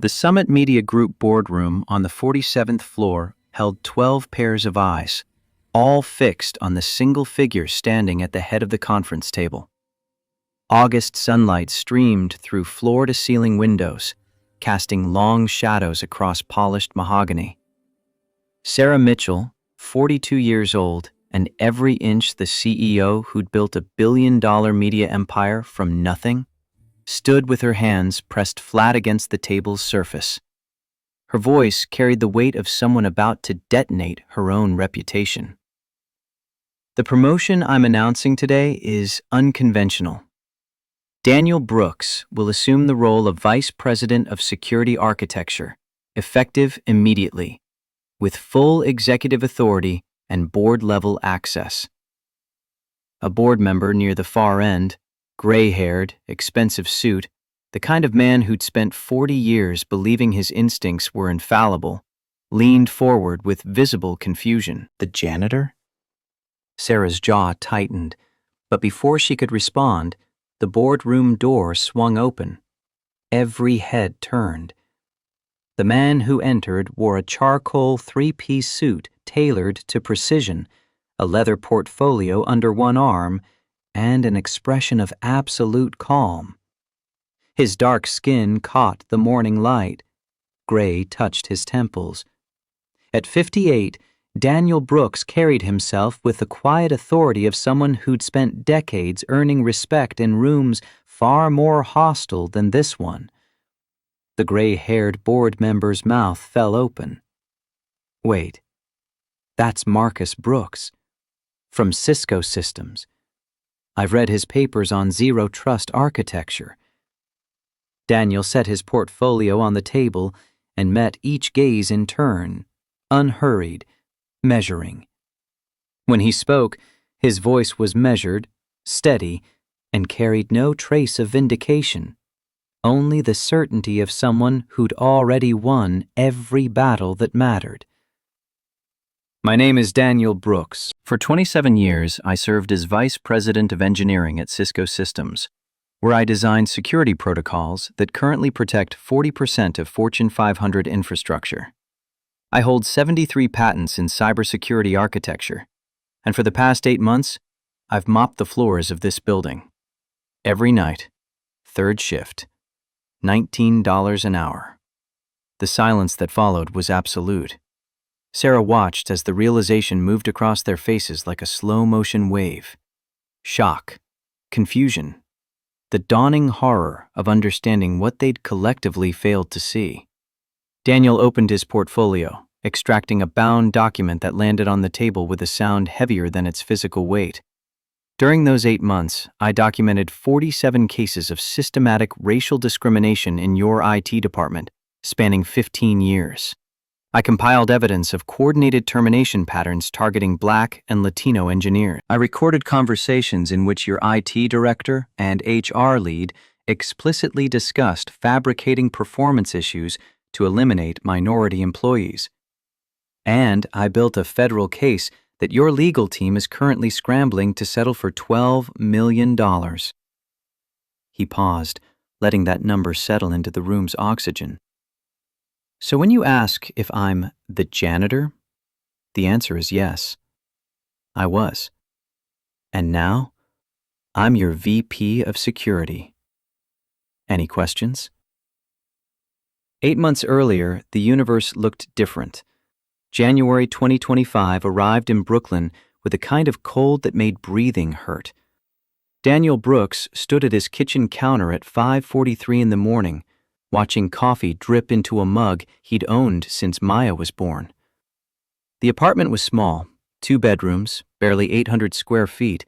The Summit Media Group boardroom on the 47th floor held 12 pairs of eyes, all fixed on the single figure standing at the head of the conference table. August sunlight streamed through floor-to-ceiling windows, casting long shadows across polished mahogany. Sarah Mitchell, 42 years old, and every inch the CEO who'd built a billion-dollar media empire from nothing, stood with her hands pressed flat against the table's surface. Her voice carried the weight of someone about to detonate her own reputation. The promotion I'm announcing today is unconventional. Daniel Brooks will assume the role of Vice President of Security Architecture, effective immediately, with full executive authority and board-level access. A board member near the far end, gray-haired, expensive suit, the kind of man who'd spent 40 years believing his instincts were infallible, leaned forward with visible confusion. The janitor? Sarah's jaw tightened, but before she could respond, the boardroom door swung open. Every head turned. The man who entered wore a charcoal three-piece suit tailored to precision, a leather portfolio under one arm, and an expression of absolute calm. His dark skin caught the morning light. Gray touched his temples. At 58, Daniel Brooks carried himself with the quiet authority of someone who'd spent decades earning respect in rooms far more hostile than this one. The gray-haired board member's mouth fell open. Wait, that's Marcus Brooks, from Cisco Systems. I've read his papers on zero trust architecture. Daniel set his portfolio on the table and met each gaze in turn, unhurried, measuring. When he spoke, his voice was measured, steady, and carried no trace of vindication, only the certainty of someone who'd already won every battle that mattered. My name is Daniel Brooks. For 27 years, I served as Vice President of Engineering at Cisco Systems, where I designed security protocols that currently protect 40% of Fortune 500 infrastructure. I hold 73 patents in cybersecurity architecture, and for the past 8 months, I've mopped the floors of this building. Every night, third shift, $19 an hour. The silence that followed was absolute. Sarah watched as the realization moved across their faces like a slow-motion wave. Shock, confusion, the dawning horror of understanding what they'd collectively failed to see. Daniel opened his portfolio, extracting a bound document that landed on the table with a sound heavier than its physical weight. During those 8 months, I documented 47 cases of systematic racial discrimination in your IT department, spanning 15 years. I compiled evidence of coordinated termination patterns targeting Black and Latino engineers. I recorded conversations in which your IT director and HR lead explicitly discussed fabricating performance issues to eliminate minority employees. And I built a federal case that your legal team is currently scrambling to settle for $12 million. He paused, letting that number settle into the room's oxygen. So when you ask if I'm the janitor, the answer is yes. I was. And now, I'm your VP of Security. Any questions? 8 months earlier, the universe looked different. January 2025 arrived in Brooklyn with a kind of cold that made breathing hurt. Daniel Brooks stood at his kitchen counter at 5:43 in the morning, watching coffee drip into a mug he'd owned since Maya was born. The apartment was small, 2 bedrooms, barely 800 square feet,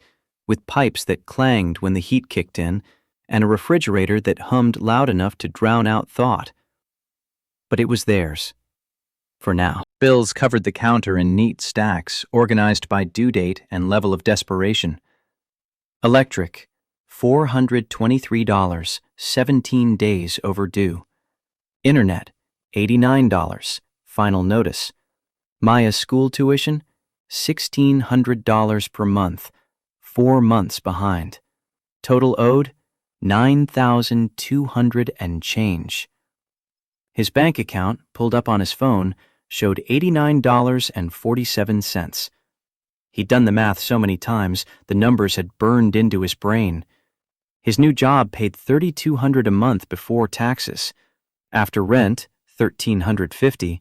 with pipes that clanged when the heat kicked in, and a refrigerator that hummed loud enough to drown out thought. But it was theirs. For now. Bills covered the counter in neat stacks, organized by due date and level of desperation. Electric, $423, 17 days overdue. Internet, $89, final notice. Maya's school tuition, $1,600 per month, 4 months behind. Total owed, $9,200 and change. His bank account, pulled up on his phone, showed $89.47. He'd done the math so many times, the numbers had burned into his brain. His new job paid $3,200 a month before taxes. After rent, $1,350,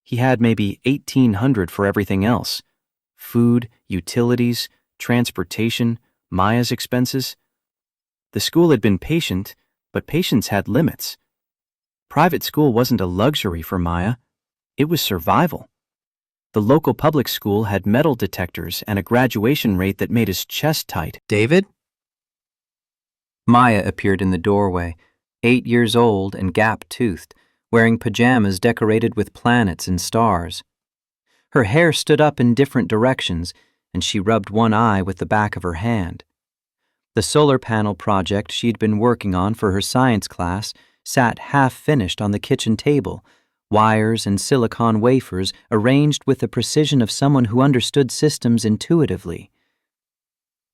he had maybe $1,800 for everything else. Food, utilities, transportation, Maya's expenses. The school had been patient, but patience had limits. Private school wasn't a luxury for Maya. It was survival. The local public school had metal detectors and a graduation rate that made his chest tight. "David?" Maya appeared in the doorway, 8 years old and gap-toothed, wearing pajamas decorated with planets and stars. Her hair stood up in different directions, and she rubbed one eye with the back of her hand. The solar panel project she'd been working on for her science class sat half-finished on the kitchen table, wires and silicon wafers arranged with the precision of someone who understood systems intuitively.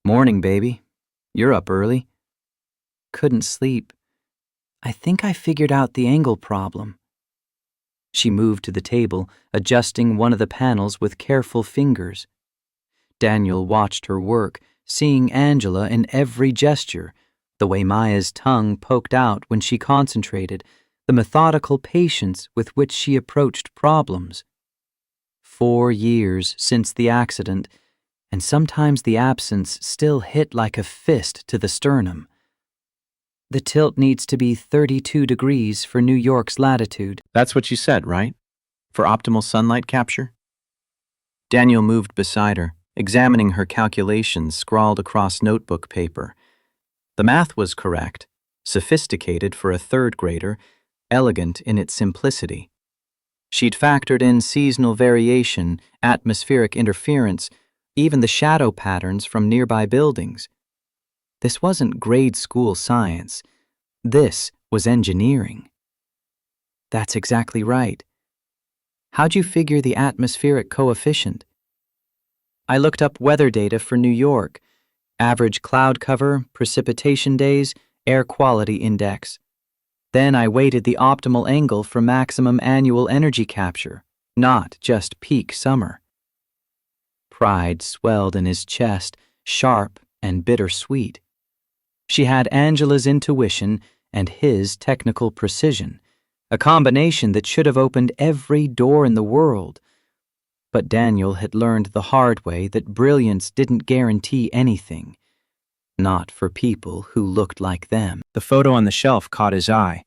"Morning, baby. You're up early." "Couldn't sleep. I think I figured out the angle problem." She moved to the table, adjusting one of the panels with careful fingers. Daniel watched her work, seeing Angela in every gesture, the way Maya's tongue poked out when she concentrated, the methodical patience with which she approached problems. 4 years since the accident, and sometimes the absence still hit like a fist to the sternum. "The tilt needs to be 32 degrees for New York's latitude." "That's what you said, right? For optimal sunlight capture?" Daniel moved beside her, examining her calculations scrawled across notebook paper. The math was correct, sophisticated for a third grader, elegant in its simplicity. She'd factored in seasonal variation, atmospheric interference, even the shadow patterns from nearby buildings. This wasn't grade school science. This was engineering. "That's exactly right. How'd you figure the atmospheric coefficient?" "I looked up weather data for New York, average cloud cover, precipitation days, air quality index. Then I weighted the optimal angle for maximum annual energy capture, not just peak summer." Pride swelled in his chest, sharp and bittersweet. She had Angela's intuition and his technical precision, a combination that should have opened every door in the world. But Daniel had learned the hard way that brilliance didn't guarantee anything. Not for people who looked like them. The photo on the shelf caught his eye.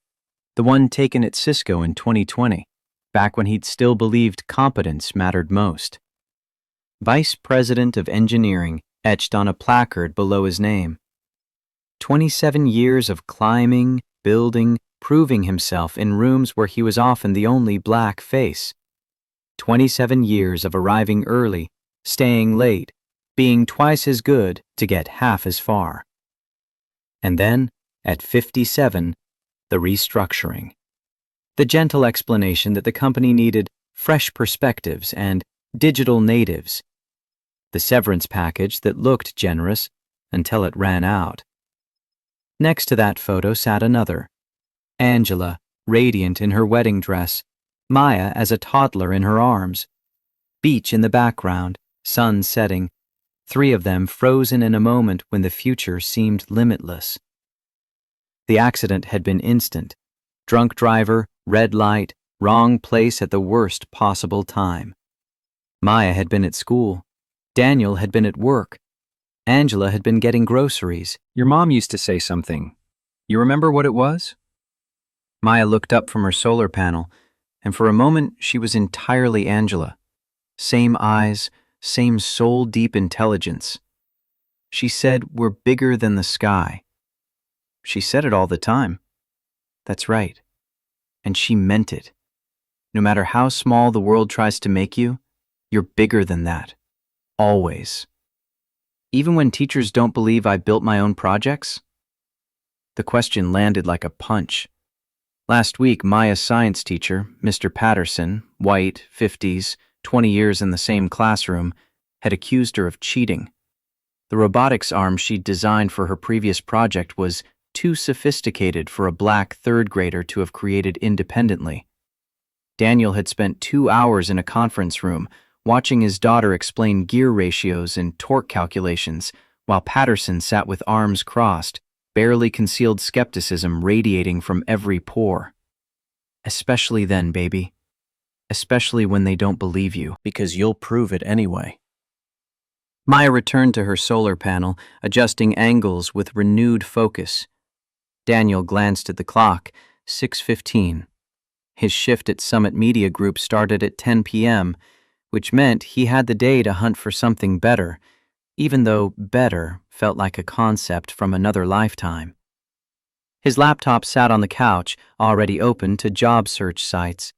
The one taken at Cisco in 2020, back when he'd still believed competence mattered most. Vice President of Engineering etched on a placard below his name. 27 years of climbing, building, proving himself in rooms where he was often the only black face. 27 years of arriving early, staying late, being twice as good to get half as far. And then, at 57, the restructuring. The gentle explanation that the company needed fresh perspectives and digital natives. The severance package that looked generous until it ran out. Next to that photo sat another. Angela, radiant in her wedding dress, Maya as a toddler in her arms. Beach in the background, sun setting, 3 of them frozen in a moment when the future seemed limitless. The accident had been instant. Drunk driver, red light, wrong place at the worst possible time. Maya had been at school. Daniel had been at work. Angela had been getting groceries. "Your mom used to say something. You remember what it was?" Maya looked up from her solar panel, and for a moment she was entirely Angela. Same eyes, same soul-deep intelligence. She said, "We're bigger than the sky." She said it all the time. That's right. And she meant it. No matter how small the world tries to make you, you're bigger than that. Always. Even when teachers don't believe I built my own projects? The question landed like a punch. Last week, Maya's science teacher, Mr. Patterson, white, 50s, 20 years in the same classroom, had accused her of cheating. The robotics arm she'd designed for her previous project was too sophisticated for a black third grader to have created independently. Daniel had spent 2 hours in a conference room watching his daughter explain gear ratios and torque calculations, while Patterson sat with arms crossed, barely concealed skepticism radiating from every pore. Especially then, baby. Especially when they don't believe you, because you'll prove it anyway. Maya returned to her solar panel, adjusting angles with renewed focus. Daniel glanced at the clock, 6:15. His shift at Summit Media Group started at 10 p.m., which meant he had the day to hunt for something better, even though better felt like a concept from another lifetime. His laptop sat on the couch, already open to job search sites.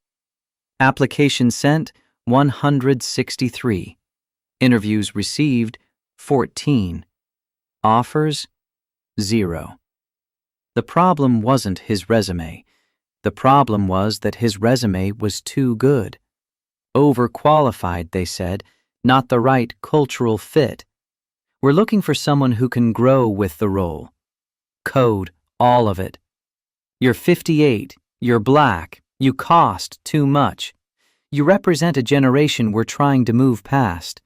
Applications sent, 163. Interviews received, 14. Offers, 0. The problem wasn't his resume. The problem was that his resume was too good. Overqualified, they said, not the right cultural fit. We're looking for someone who can grow with the role. Code, all of it. You're 58, you're black, you cost too much. You represent a generation we're trying to move past.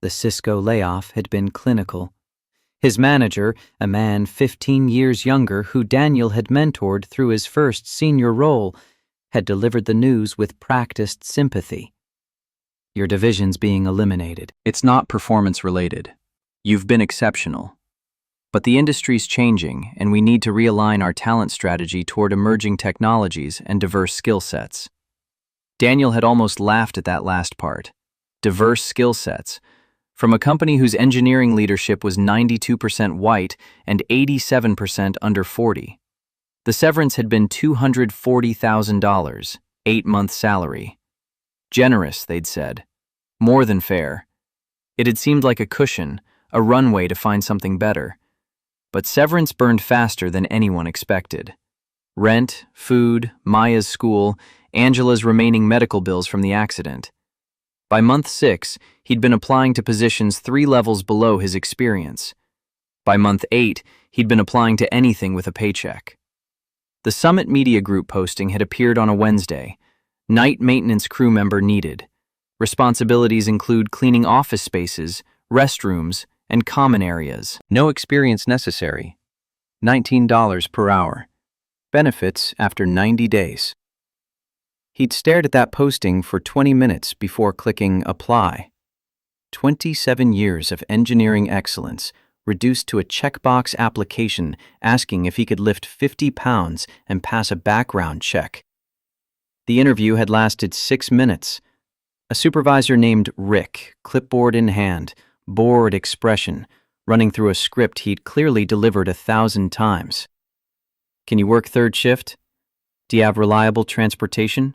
The Cisco layoff had been clinical. His manager, a man 15 years younger who Daniel had mentored through his first senior role, had delivered the news with practiced sympathy. Your division's being eliminated. It's not performance-related. You've been exceptional. But the industry's changing, and we need to realign our talent strategy toward emerging technologies and diverse skill sets. Daniel had almost laughed at that last part. Diverse skill sets. From a company whose engineering leadership was 92% white and 87% under 40. The severance had been $240,000, 8-month salary. Generous, they'd said. More than fair. It had seemed like a cushion, a runway to find something better. But severance burned faster than anyone expected. Rent, food, Maya's school, Angela's remaining medical bills from the accident. By month 6, he'd been applying to positions 3 levels below his experience. By month 8, he'd been applying to anything with a paycheck. The Summit Media Group posting had appeared on a Wednesday. Night maintenance crew member needed. Responsibilities include cleaning office spaces, restrooms, and common areas. No experience necessary. $19 per hour. Benefits after 90 days. He'd stared at that posting for 20 minutes before clicking Apply. 27 years of engineering excellence reduced to a checkbox application asking if he could lift 50 pounds and pass a background check. The interview had lasted 6 minutes. A supervisor named Rick, clipboard in hand, bored expression, running through a script he'd clearly delivered 1,000 times. Can you work third shift? Do you have reliable transportation?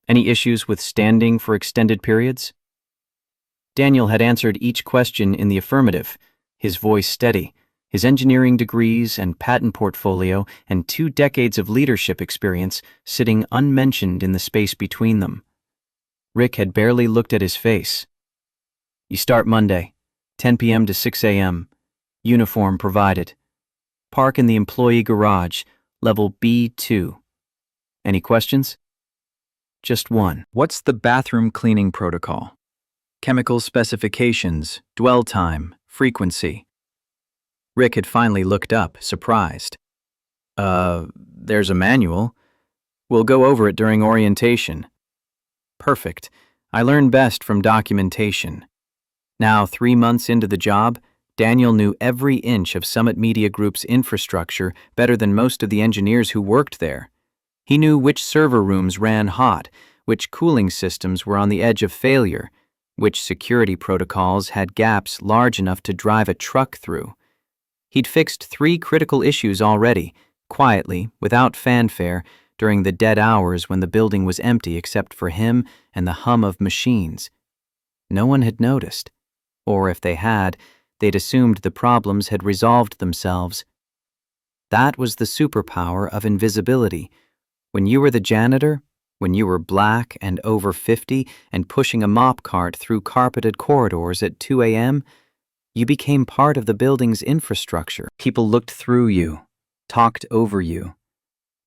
Any issues with standing for extended periods? Daniel had answered each question in the affirmative, his voice steady, his engineering degrees and patent portfolio and 2 decades of leadership experience sitting unmentioned in the space between them. Rick had barely looked at his face. You start Monday, 10 p.m. to 6 a.m. Uniform provided. Park in the employee garage, level B2. Any questions? Just one. What's the bathroom cleaning protocol? Chemical specifications, dwell time, frequency. Rick had finally looked up, surprised. There's a manual. We'll go over it during orientation. Perfect. I learn best from documentation. Now, 3 months into the job, Daniel knew every inch of Summit Media Group's infrastructure better than most of the engineers who worked there. He knew which server rooms ran hot, which cooling systems were on the edge of failure, which security protocols had gaps large enough to drive a truck through. He'd fixed 3 critical issues already, quietly, without fanfare, during the dead hours when the building was empty except for him and the hum of machines. No one had noticed. Or if they had, they'd assumed the problems had resolved themselves. That was the superpower of invisibility. When you were the janitor, when you were black and over 50 and pushing a mop cart through carpeted corridors at 2 a.m., you became part of the building's infrastructure. People looked through you, talked over you,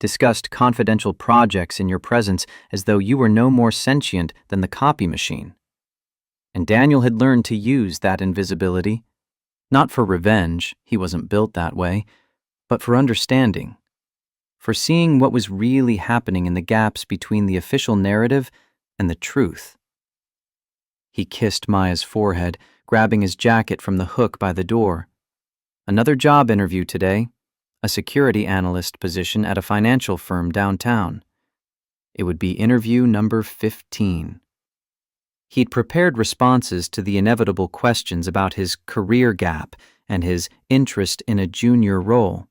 discussed confidential projects in your presence as though you were no more sentient than the copy machine. And Daniel had learned to use that invisibility, not for revenge, he wasn't built that way, but for understanding, for seeing what was really happening in the gaps between the official narrative and the truth. He kissed Maya's forehead, grabbing his jacket from the hook by the door. Another job interview today, a security analyst position at a financial firm downtown. It would be interview number 15. He'd prepared responses to the inevitable questions about his career gap and his interest in a junior role.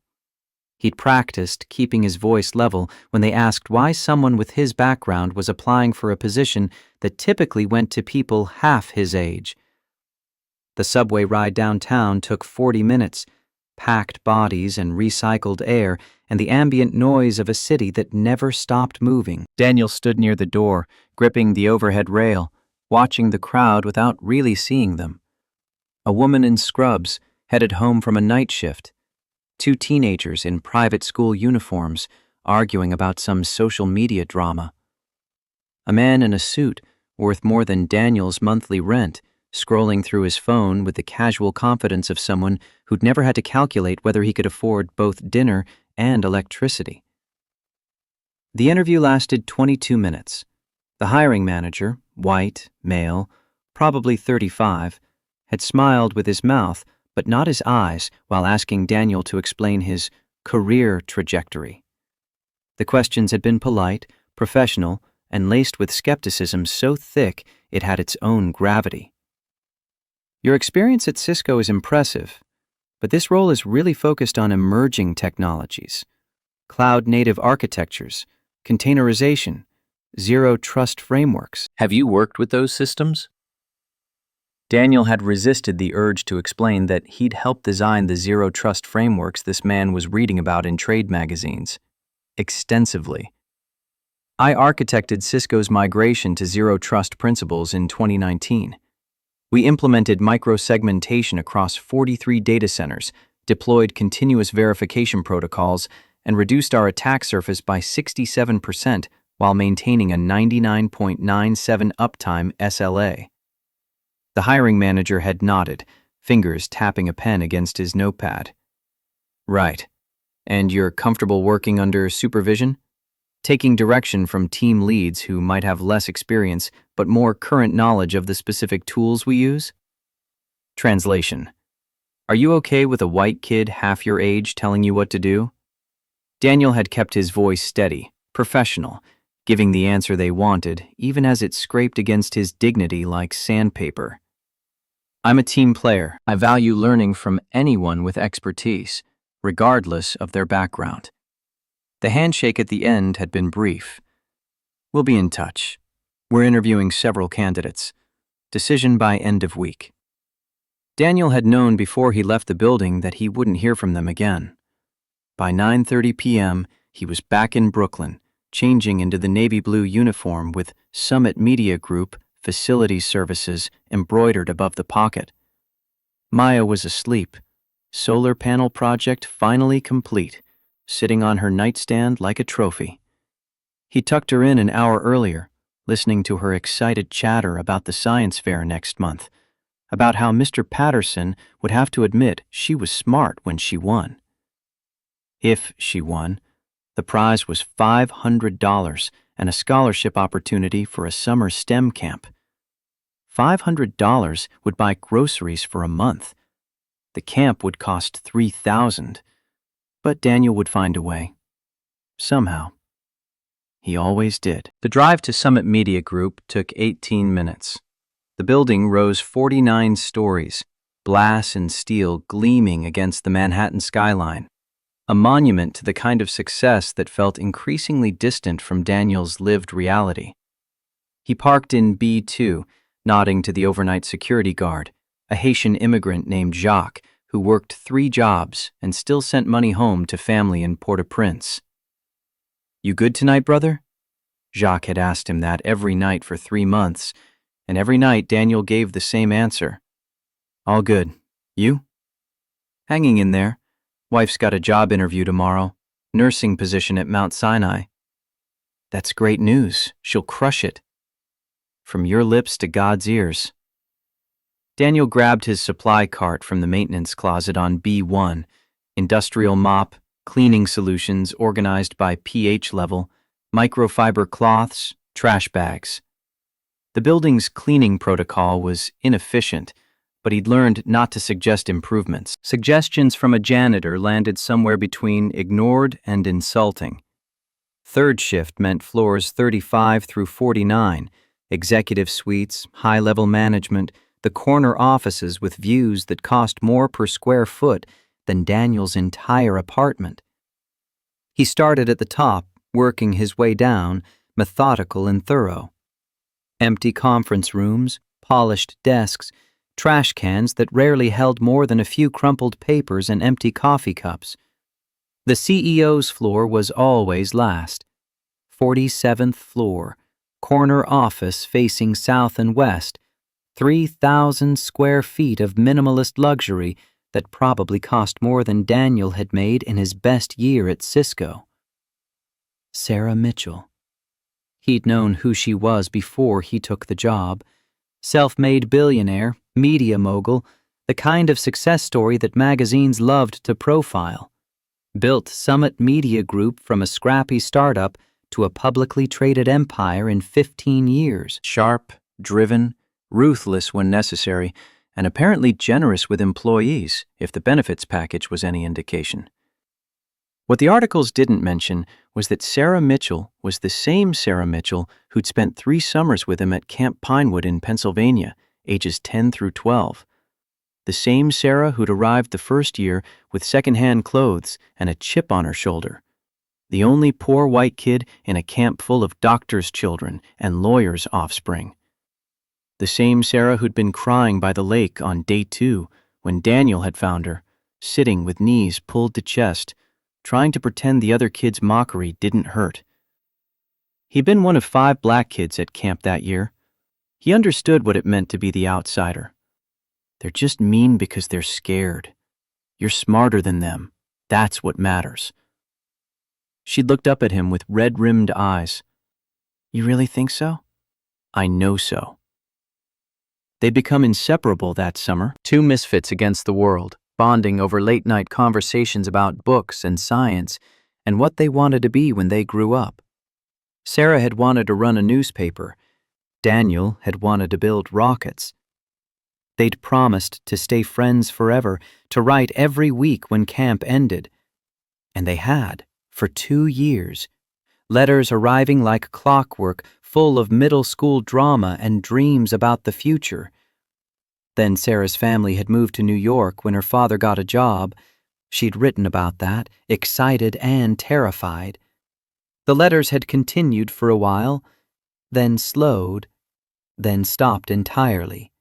He'd practiced keeping his voice level when they asked why someone with his background was applying for a position that typically went to people half his age. The subway ride downtown took 40 minutes, packed bodies and recycled air and the ambient noise of a city that never stopped moving. Daniel stood near the door, gripping the overhead rail, watching the crowd without really seeing them. A woman in scrubs, headed home from a night shift. 2 teenagers in private school uniforms, arguing about some social media drama. A man in a suit, worth more than Daniel's monthly rent, scrolling through his phone with the casual confidence of someone who'd never had to calculate whether he could afford both dinner and electricity. The interview lasted 22 minutes. The hiring manager, white, male, probably 35, had smiled with his mouth but not his eyes while asking Daniel to explain his career trajectory. The questions had been polite, professional, and laced with skepticism so thick it had its own gravity. Your experience at Cisco is impressive, but this role is really focused on emerging technologies, cloud-native architectures, containerization, zero-trust frameworks. Have you worked with those systems? Daniel had resisted the urge to explain that he'd helped design the zero-trust frameworks this man was reading about in trade magazines. Extensively. I architected Cisco's migration to zero-trust principles in 2019. We implemented microsegmentation across 43 data centers, deployed continuous verification protocols, and reduced our attack surface by 67% while maintaining a 99.97 uptime SLA. The hiring manager had nodded, fingers tapping a pen against his notepad. Right. And you're comfortable working under supervision? Taking direction from team leads who might have less experience but more current knowledge of the specific tools we use? Translation. Are you okay with a white kid half your age telling you what to do? Daniel had kept his voice steady, professional, giving the answer they wanted, even as it scraped against his dignity like sandpaper. I'm a team player. I value learning from anyone with expertise, regardless of their background. The handshake at the end had been brief. We'll be in touch. We're interviewing several candidates. Decision by end of week. Daniel had known before he left the building that he wouldn't hear from them again. By 9:30 p.m., he was back in Brooklyn, changing into the navy blue uniform with Summit Media Group Facilities Services embroidered above the pocket. Maya was asleep, solar panel project finally complete, sitting on her nightstand like a trophy. He tucked her in an hour earlier, listening to her excited chatter about the science fair next month, about how Mr. Patterson would have to admit she was smart when she won. If she won, the prize was $500 and a scholarship opportunity for a summer STEM camp. $500 would buy groceries for a month. The camp would cost $3,000, but Daniel would find a way. Somehow. He always did. The drive to Summit Media Group took 18 minutes. The building rose 49 stories, glass and steel gleaming against the Manhattan skyline. A monument to the kind of success that felt increasingly distant from Daniel's lived reality. He parked in B2, nodding to the overnight security guard, a Haitian immigrant named Jacques, who worked 3 jobs and still sent money home to family in Port-au-Prince. You good tonight, brother? Jacques had asked him that every night for 3 months, and every night Daniel gave the same answer. All good. You? Hanging in there. Wife's got a job interview tomorrow. Nursing position at Mount Sinai. That's great news. She'll crush it. From your lips to God's ears. Daniel grabbed his supply cart from the maintenance closet on B1, industrial mop, cleaning solutions organized by pH level, microfiber cloths, trash bags. The building's cleaning protocol was inefficient, but he'd learned not to suggest improvements. Suggestions from a janitor landed somewhere between ignored and insulting. Third shift meant floors 35 through 49, executive suites, high-level management, the corner offices with views that cost more per square foot than Daniel's entire apartment. He started at the top, working his way down, methodical and thorough. Empty conference rooms, polished desks, trash cans that rarely held more than a few crumpled papers and empty coffee cups. The CEO's floor was always last. 47th floor, corner office facing south and west, 3,000 square feet of minimalist luxury that probably cost more than Daniel had made in his best year at Cisco. Sarah Mitchell. He'd known who she was before he took the job. Self-made billionaire, media mogul, the kind of success story that magazines loved to profile. Built Summit Media Group from a scrappy startup to a publicly traded empire in 15 years. Sharp, driven, ruthless when necessary, and apparently generous with employees, if the benefits package was any indication. What the articles didn't mention was that Sarah Mitchell was the same Sarah Mitchell who'd spent 3 summers with him at Camp Pinewood in Pennsylvania, ages 10 through 12. The same Sarah who'd arrived the first year with secondhand clothes and a chip on her shoulder. The only poor white kid in a camp full of doctors' children and lawyers' offspring. The same Sarah who'd been crying by the lake on day 2 when Daniel had found her, sitting with knees pulled to chest, trying to pretend the other kids' mockery didn't hurt. He'd been one of 5 black kids at camp that year. He understood what it meant to be the outsider. They're just mean because they're scared. You're smarter than them. That's what matters. She looked up at him with red-rimmed eyes. You really think so? I know so. They'd become inseparable that summer, 2 misfits against the world, bonding over late-night conversations about books and science and what they wanted to be when they grew up. Sarah had wanted to run a newspaper. Daniel had wanted to build rockets. They'd promised to stay friends forever, to write every week when camp ended. And they had, for 2 years. Letters arriving like clockwork, full of middle school drama and dreams about the future. Then Sarah's family had moved to New York when her father got a job. She'd written about that, excited and terrified. The letters had continued for a while, then slowed, then stopped entirely.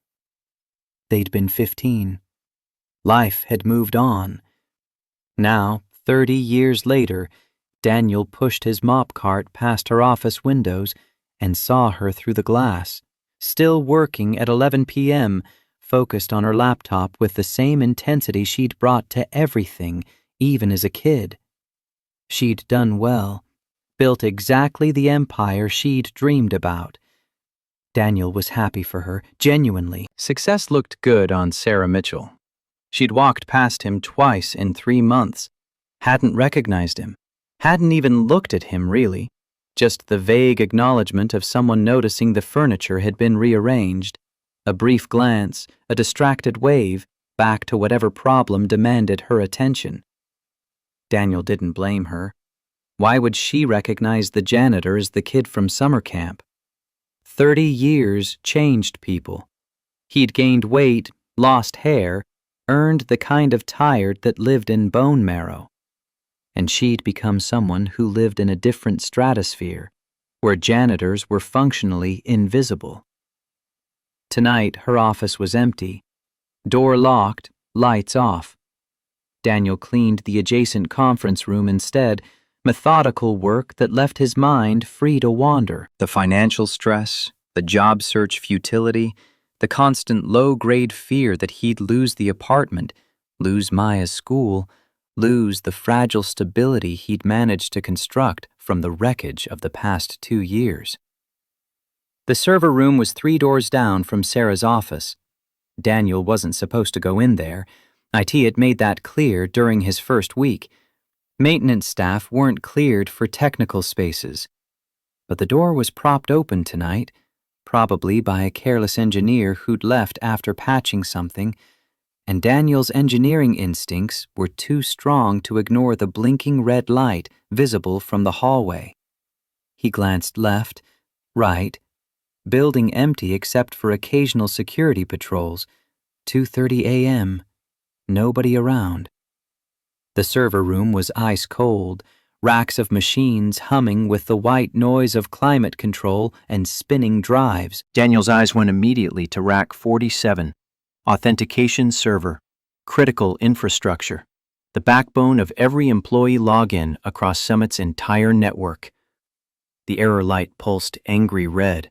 They'd been 15. Life had moved on. Now, 30 years later, Daniel pushed his mop cart past her office windows and saw her through the glass, still working at 11 p.m., focused on her laptop with the same intensity she'd brought to everything, even as a kid. She'd done well, built exactly the empire she'd dreamed about. Daniel was happy for her, genuinely. Success looked good on Sarah Mitchell. She'd walked past him twice in 3 months, hadn't recognized him, hadn't even looked at him really, just the vague acknowledgement of someone noticing the furniture had been rearranged, a brief glance, a distracted wave, back to whatever problem demanded her attention. Daniel didn't blame her. Why would she recognize the janitor as the kid from summer camp? 30 years changed people. He'd gained weight, lost hair, earned the kind of tired that lived in bone marrow. And she'd become someone who lived in a different stratosphere, where janitors were functionally invisible. Tonight, her office was empty. Door locked, lights off. Daniel cleaned the adjacent conference room instead, methodical work that left his mind free to wander. The financial stress, the job search futility, the constant low-grade fear that he'd lose the apartment, lose Maya's school, lose the fragile stability he'd managed to construct from the wreckage of the past 2 years. The server room was 3 doors down from Sarah's office. Daniel wasn't supposed to go in there. IT had made that clear during his first week. Maintenance staff weren't cleared for technical spaces. But the door was propped open tonight, probably by a careless engineer who'd left after patching something, and Daniel's engineering instincts were too strong to ignore the blinking red light visible from the hallway. He glanced left, right, building empty except for occasional security patrols. 2:30 a.m. Nobody around. The server room was ice cold, racks of machines humming with the white noise of climate control and spinning drives. Daniel's eyes went immediately to rack 47, authentication server, critical infrastructure, the backbone of every employee login across Summit's entire network. The error light pulsed angry red.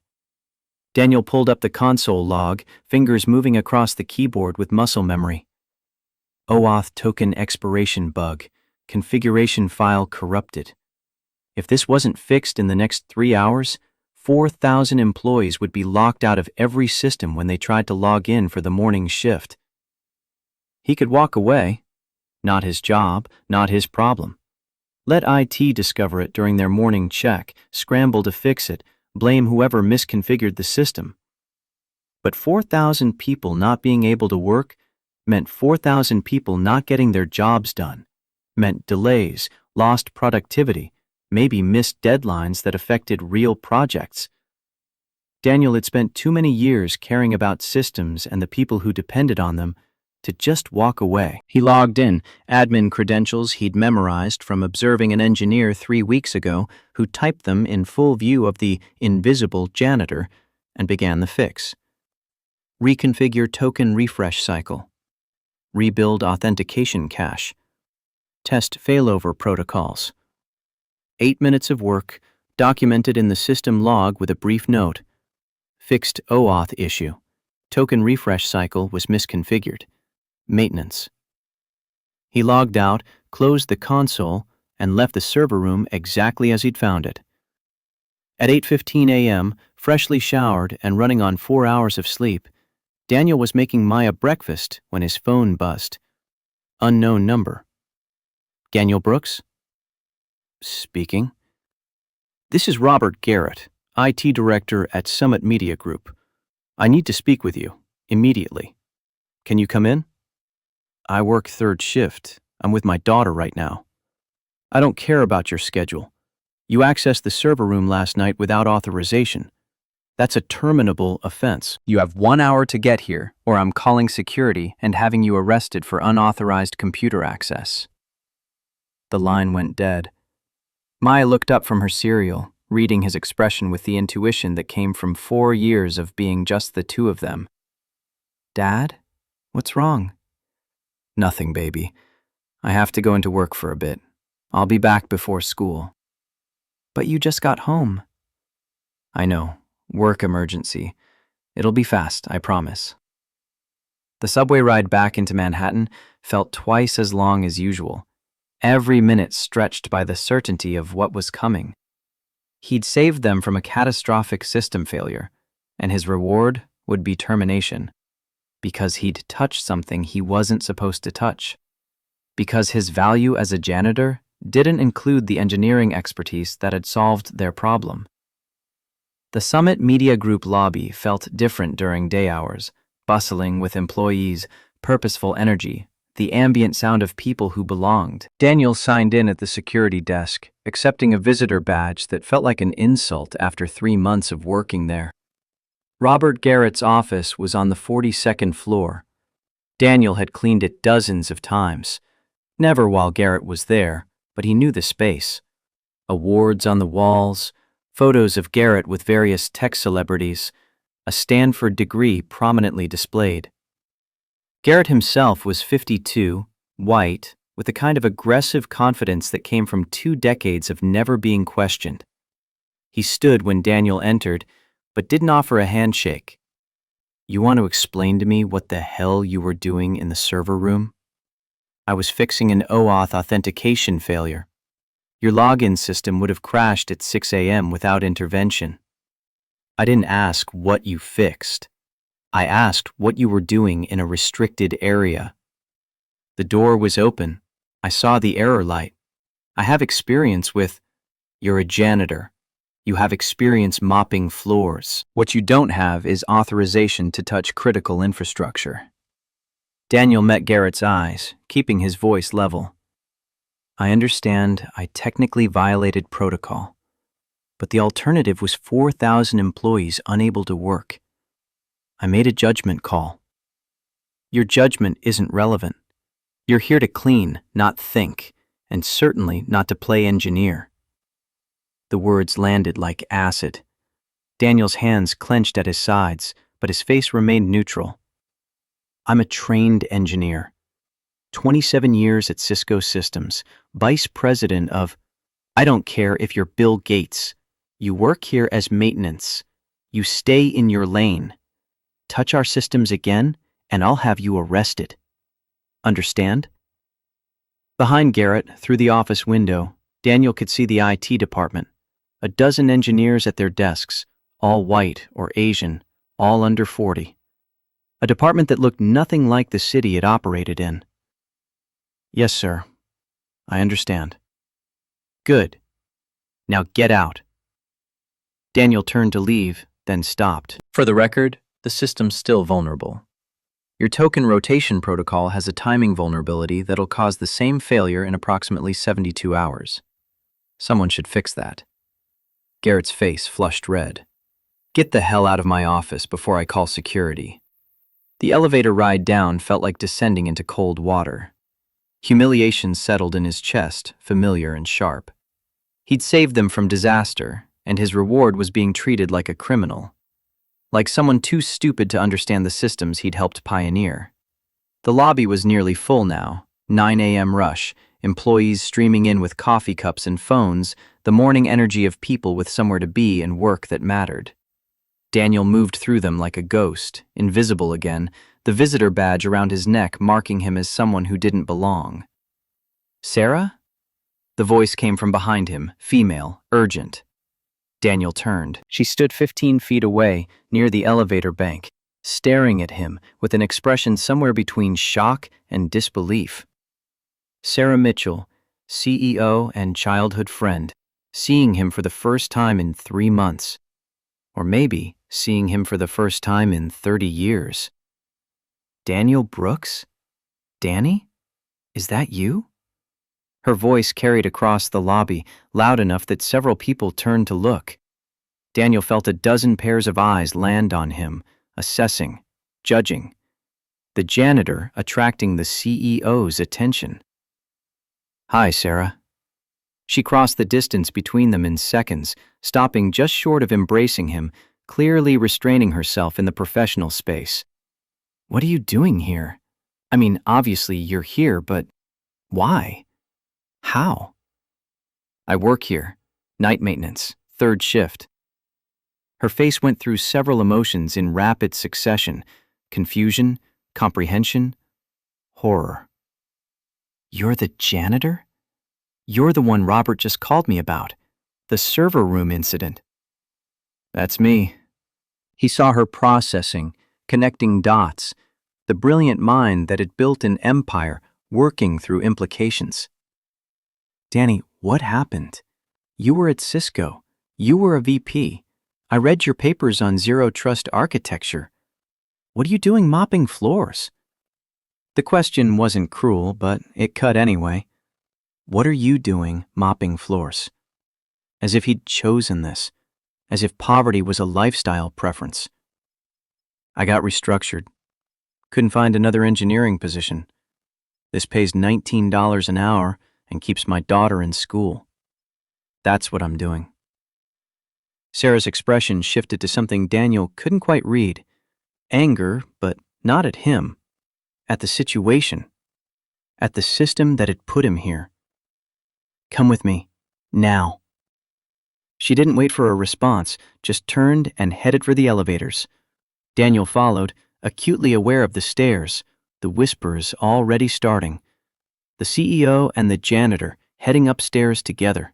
Daniel pulled up the console log, fingers moving across the keyboard with muscle memory. OAuth token expiration bug. Configuration file corrupted. If this wasn't fixed in the next 3 hours, 4,000 employees would be locked out of every system when they tried to log in for the morning shift. He could walk away. Not his job, not his problem. Let IT discover it during their morning check, scramble to fix it, blame whoever misconfigured the system. But 4,000 people not being able to work meant 4,000 people not getting their jobs done, meant delays, lost productivity, maybe missed deadlines that affected real projects. Daniel had spent too many years caring about systems and the people who depended on them to just walk away. He logged in, admin credentials he'd memorized from observing an engineer 3 weeks ago who typed them in full view of the invisible janitor, and began the fix. Reconfigure token refresh cycle. Rebuild authentication cache. Test failover protocols. 8 minutes of work, documented in the system log with a brief note. Fixed OAuth issue. Token refresh cycle was misconfigured. Maintenance. He logged out, closed the console, and left the server room exactly as he'd found it. At 8:15 a.m., freshly showered and running on 4 hours of sleep, Daniel was making Maya breakfast when his phone buzzed. Unknown number. Daniel Brooks? Speaking. This is Robert Garrett, IT Director at Summit Media Group. I need to speak with you, immediately. Can you come in? I work third shift. I'm with my daughter right now. I don't care about your schedule. You accessed the server room last night without authorization. That's a terminable offense. You have 1 hour to get here, or I'm calling security and having you arrested for unauthorized computer access. The line went dead. Maya looked up from her cereal, reading his expression with the intuition that came from 4 years of being just the two of them. Dad? What's wrong? Nothing, baby. I have to go into work for a bit. I'll be back before school. But you just got home. I know. Work emergency. It'll be fast, I promise. The subway ride back into Manhattan felt twice as long as usual, every minute stretched by the certainty of what was coming. He'd saved them from a catastrophic system failure, and his reward would be termination, because he'd touched something he wasn't supposed to touch, because his value as a janitor didn't include the engineering expertise that had solved their problem. The Summit Media Group lobby felt different during day hours, bustling with employees, purposeful energy, the ambient sound of people who belonged. Daniel signed in at the security desk, accepting a visitor badge that felt like an insult after 3 months of working there. Robert Garrett's office was on the 42nd floor. Daniel had cleaned it dozens of times. Never while Garrett was there, but he knew the space. Awards on the walls, photos of Garrett with various tech celebrities, a Stanford degree prominently displayed. Garrett himself was 52, white, with a kind of aggressive confidence that came from 2 decades of never being questioned. He stood when Daniel entered, but didn't offer a handshake. You want to explain to me what the hell you were doing in the server room? I was fixing an OAuth authentication failure. Your login system would have crashed at 6 a.m. without intervention. I didn't ask what you fixed. I asked what you were doing in a restricted area. The door was open. I saw the error light. I have experience with... You're a janitor. You have experience mopping floors. What you don't have is authorization to touch critical infrastructure. Daniel met Garrett's eyes, keeping his voice level. I understand I technically violated protocol, but the alternative was 4,000 employees unable to work. I made a judgment call. Your judgment isn't relevant. You're here to clean, not think, and certainly not to play engineer. The words landed like acid. Daniel's hands clenched at his sides, but his face remained neutral. I'm a trained engineer. 27 years at Cisco Systems, vice president of... I don't care if you're Bill Gates. You work here as maintenance. You stay in your lane. Touch our systems again, and I'll have you arrested. Understand? Behind Garrett, through the office window, Daniel could see the IT department. A dozen engineers at their desks, all white or Asian, all under 40. A department that looked nothing like the city it operated in. Yes, sir. I understand. Good. Now get out. Daniel turned to leave, then stopped. For the record, the system's still vulnerable. Your token rotation protocol has a timing vulnerability that'll cause the same failure in approximately 72 hours. Someone should fix that. Garrett's face flushed red. Get the hell out of my office before I call security. The elevator ride down felt like descending into cold water. Humiliation settled in his chest, familiar and sharp. He'd saved them from disaster, and his reward was being treated like a criminal. Like someone too stupid to understand the systems he'd helped pioneer. The lobby was nearly full now, 9 a.m. rush, employees streaming in with coffee cups and phones, the morning energy of people with somewhere to be and work that mattered. Daniel moved through them like a ghost, invisible again, the visitor badge around his neck marking him as someone who didn't belong. Sarah? The voice came from behind him, female, urgent. Daniel turned. She stood 15 feet away, near the elevator bank, staring at him with an expression somewhere between shock and disbelief. Sarah Mitchell, CEO and childhood friend, seeing him for the first time in 3 months. Or maybe seeing him for the first time in 30 years. Daniel Brooks? Danny? Is that you? Her voice carried across the lobby, loud enough that several people turned to look. Daniel felt a dozen pairs of eyes land on him, assessing, judging. The janitor attracting the CEO's attention. Hi, Sarah. She crossed the distance between them in seconds, stopping just short of embracing him, clearly restraining herself in the professional space. What are you doing here? I mean, obviously you're here, but why? How? I work here. Night maintenance, 3rd shift. Her face went through several emotions in rapid succession: confusion, comprehension, horror. You're the janitor? You're the one Robert just called me about. The server room incident. That's me. He saw her processing, connecting dots, the brilliant mind that had built an empire working through implications. Danny, what happened? You were at Cisco. You were a VP. I read your papers on zero trust architecture. What are you doing mopping floors? The question wasn't cruel, but it cut anyway. What are you doing mopping floors? As if he'd chosen this, as if poverty was a lifestyle preference. I got restructured. Couldn't find another engineering position. This pays $19 an hour and keeps my daughter in school. That's what I'm doing. Sarah's expression shifted to something Daniel couldn't quite read. Anger, but not at him. At the situation. At the system that had put him here. Come with me. Now. She didn't wait for a response, just turned and headed for the elevators. Daniel followed, acutely aware of the stares, the whispers already starting. the CEO and the janitor heading upstairs together.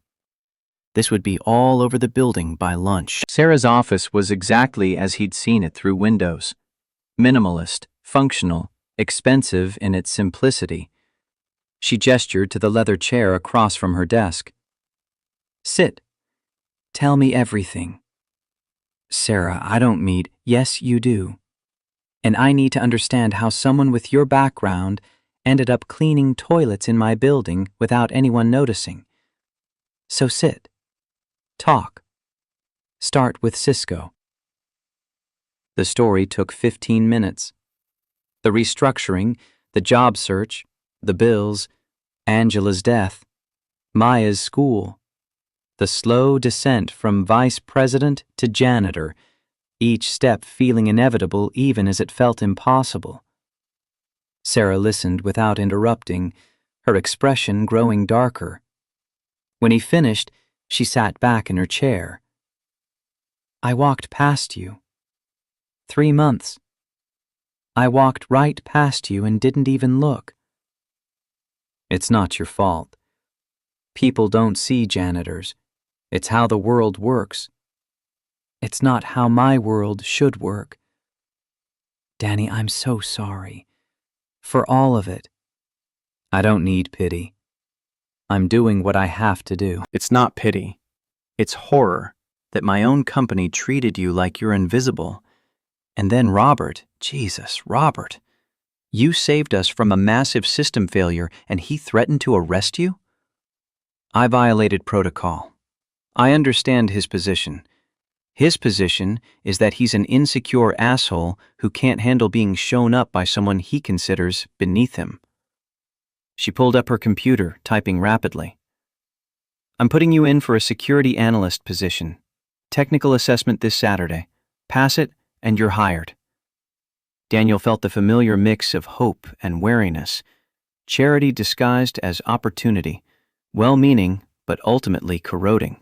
This would be all over the building by lunch. Sarah's office was exactly as he'd seen it through windows. Minimalist, functional, expensive in its simplicity. She gestured to the leather chair across from her desk. Sit. Tell me everything. Sarah, I don't meet. Yes, you do. And I need to understand how someone with your background ended up cleaning toilets in my building without anyone noticing. So sit. Talk. Start with Cisco. The story took 15 minutes. The restructuring, the job search, the bills, Angela's death, Maya's school, the slow descent from vice president to janitor, each step feeling inevitable even as it felt impossible. Sarah listened without interrupting, her expression growing darker. When he finished, she sat back in her chair. I walked past you. 3 months. I walked right past you and didn't even look. It's not your fault. People don't see janitors. It's how the world works. It's not how my world should work. Danny, I'm so sorry. For all of it. I don't need pity. I'm doing what I have to do. It's not pity. It's horror that my own company treated you like you're invisible. And then Robert, Jesus, Robert, you saved us from a massive system failure and he threatened to arrest you? I violated protocol. I understand his position. His position is that he's an insecure asshole who can't handle being shown up by someone he considers beneath him. She pulled up her computer, typing rapidly. I'm putting you in for a security analyst position. Technical assessment this Saturday. Pass it, and you're hired. Daniel felt the familiar mix of hope and wariness, charity disguised as opportunity, well-meaning but ultimately corroding.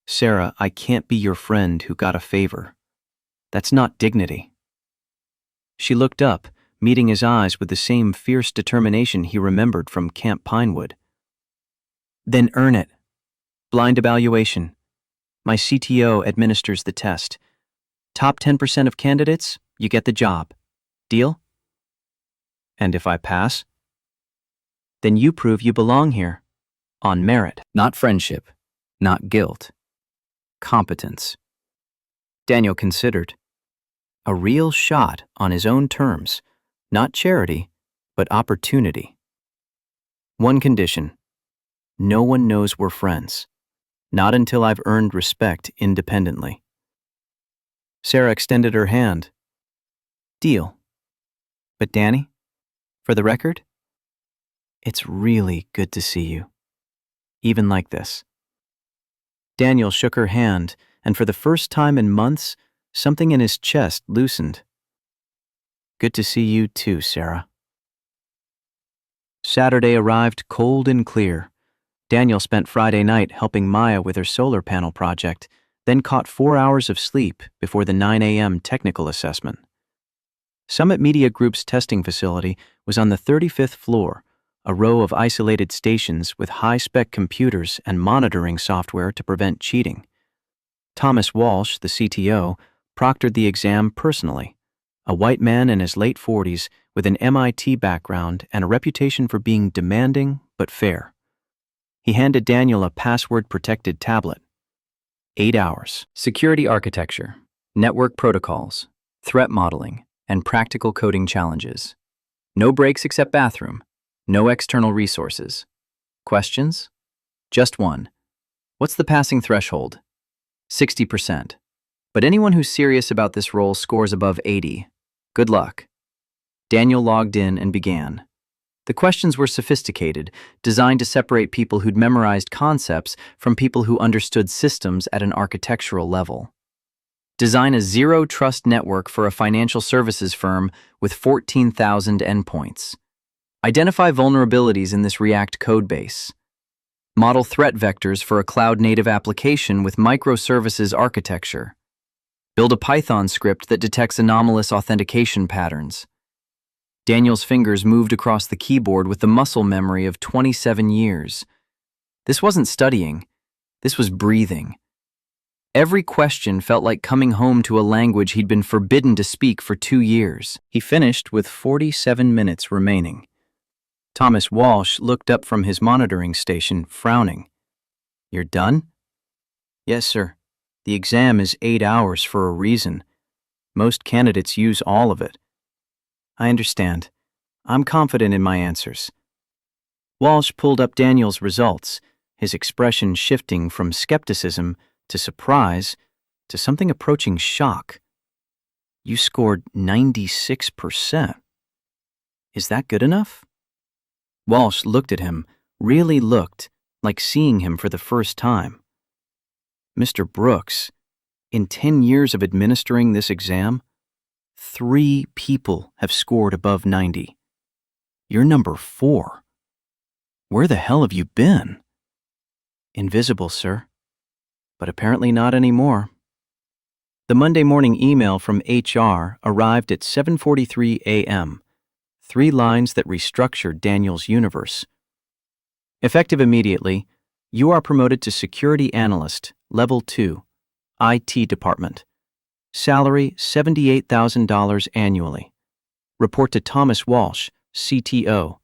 Sarah, I can't be your friend who got a favor. That's not dignity. She looked up, meeting his eyes with the same fierce determination he remembered from Camp Pinewood. Then earn it. Blind evaluation. My CTO administers the test. Top 10% of candidates, you get the job. Deal? And if I pass? Then you prove you belong here. On merit. Not friendship. Not guilt. Competence. Daniel considered. A real shot on his own terms. Not charity, but opportunity. One condition. No one knows we're friends. Not until I've earned respect independently. Sarah extended her hand. Deal. But Danny, for the record, it's really good to see you. Even like this. Daniel shook her hand, and for the first time in months, something in his chest loosened. Good to see you too, Sarah. Saturday arrived cold and clear. Daniel spent Friday night helping Maya with her solar panel project, then caught 4 hours of sleep before the 9 a.m. technical assessment. Summit Media Group's testing facility was on the 35th floor, a row of isolated stations with high-spec computers and monitoring software to prevent cheating. Thomas Walsh, the CTO, proctored the exam personally, a white man in his late 40s with an MIT background and a reputation for being demanding but fair. He handed Daniel a password-protected tablet. 8 hours. Security architecture, network protocols, threat modeling, and practical coding challenges. No breaks except bathroom. No external resources. Questions? Just one. What's the passing threshold? 60%. But anyone who's serious about this role scores above 80. Good luck. Daniel logged in and began. The questions were sophisticated, designed to separate people who'd memorized concepts from people who understood systems at an architectural level. Design a zero-trust network for a financial services firm with 14,000 endpoints. Identify vulnerabilities in this React codebase. Model threat vectors for a cloud-native application with microservices architecture. Build a Python script that detects anomalous authentication patterns. Daniel's fingers moved across the keyboard with the muscle memory of 27 years. This wasn't studying. This was breathing. Every question felt like coming home to a language he'd been forbidden to speak for 2 years. He finished with 47 minutes remaining. Thomas Walsh looked up from his monitoring station, frowning. "You're done?" "Yes, sir. The exam is 8 hours for a reason. Most candidates use all of it." "I understand. I'm confident in my answers." Walsh pulled up Daniel's results, his expression shifting from skepticism to surprise to something approaching shock. "You scored 96%. Is that good enough?" Walsh looked at him, really looked, like seeing him for the first time. "Mr. Brooks, in 10 years of administering this exam, 3 people have scored above 90. You're number 4. Where the hell have you been?" "Invisible, sir. But apparently not anymore." The Monday morning email from HR arrived at 7:43 a.m., 3 lines that restructured Daniel's universe. "Effective immediately, you are promoted to Security Analyst, Level 2, IT Department. Salary $78,000 annually. Report to Thomas Walsh, CTO.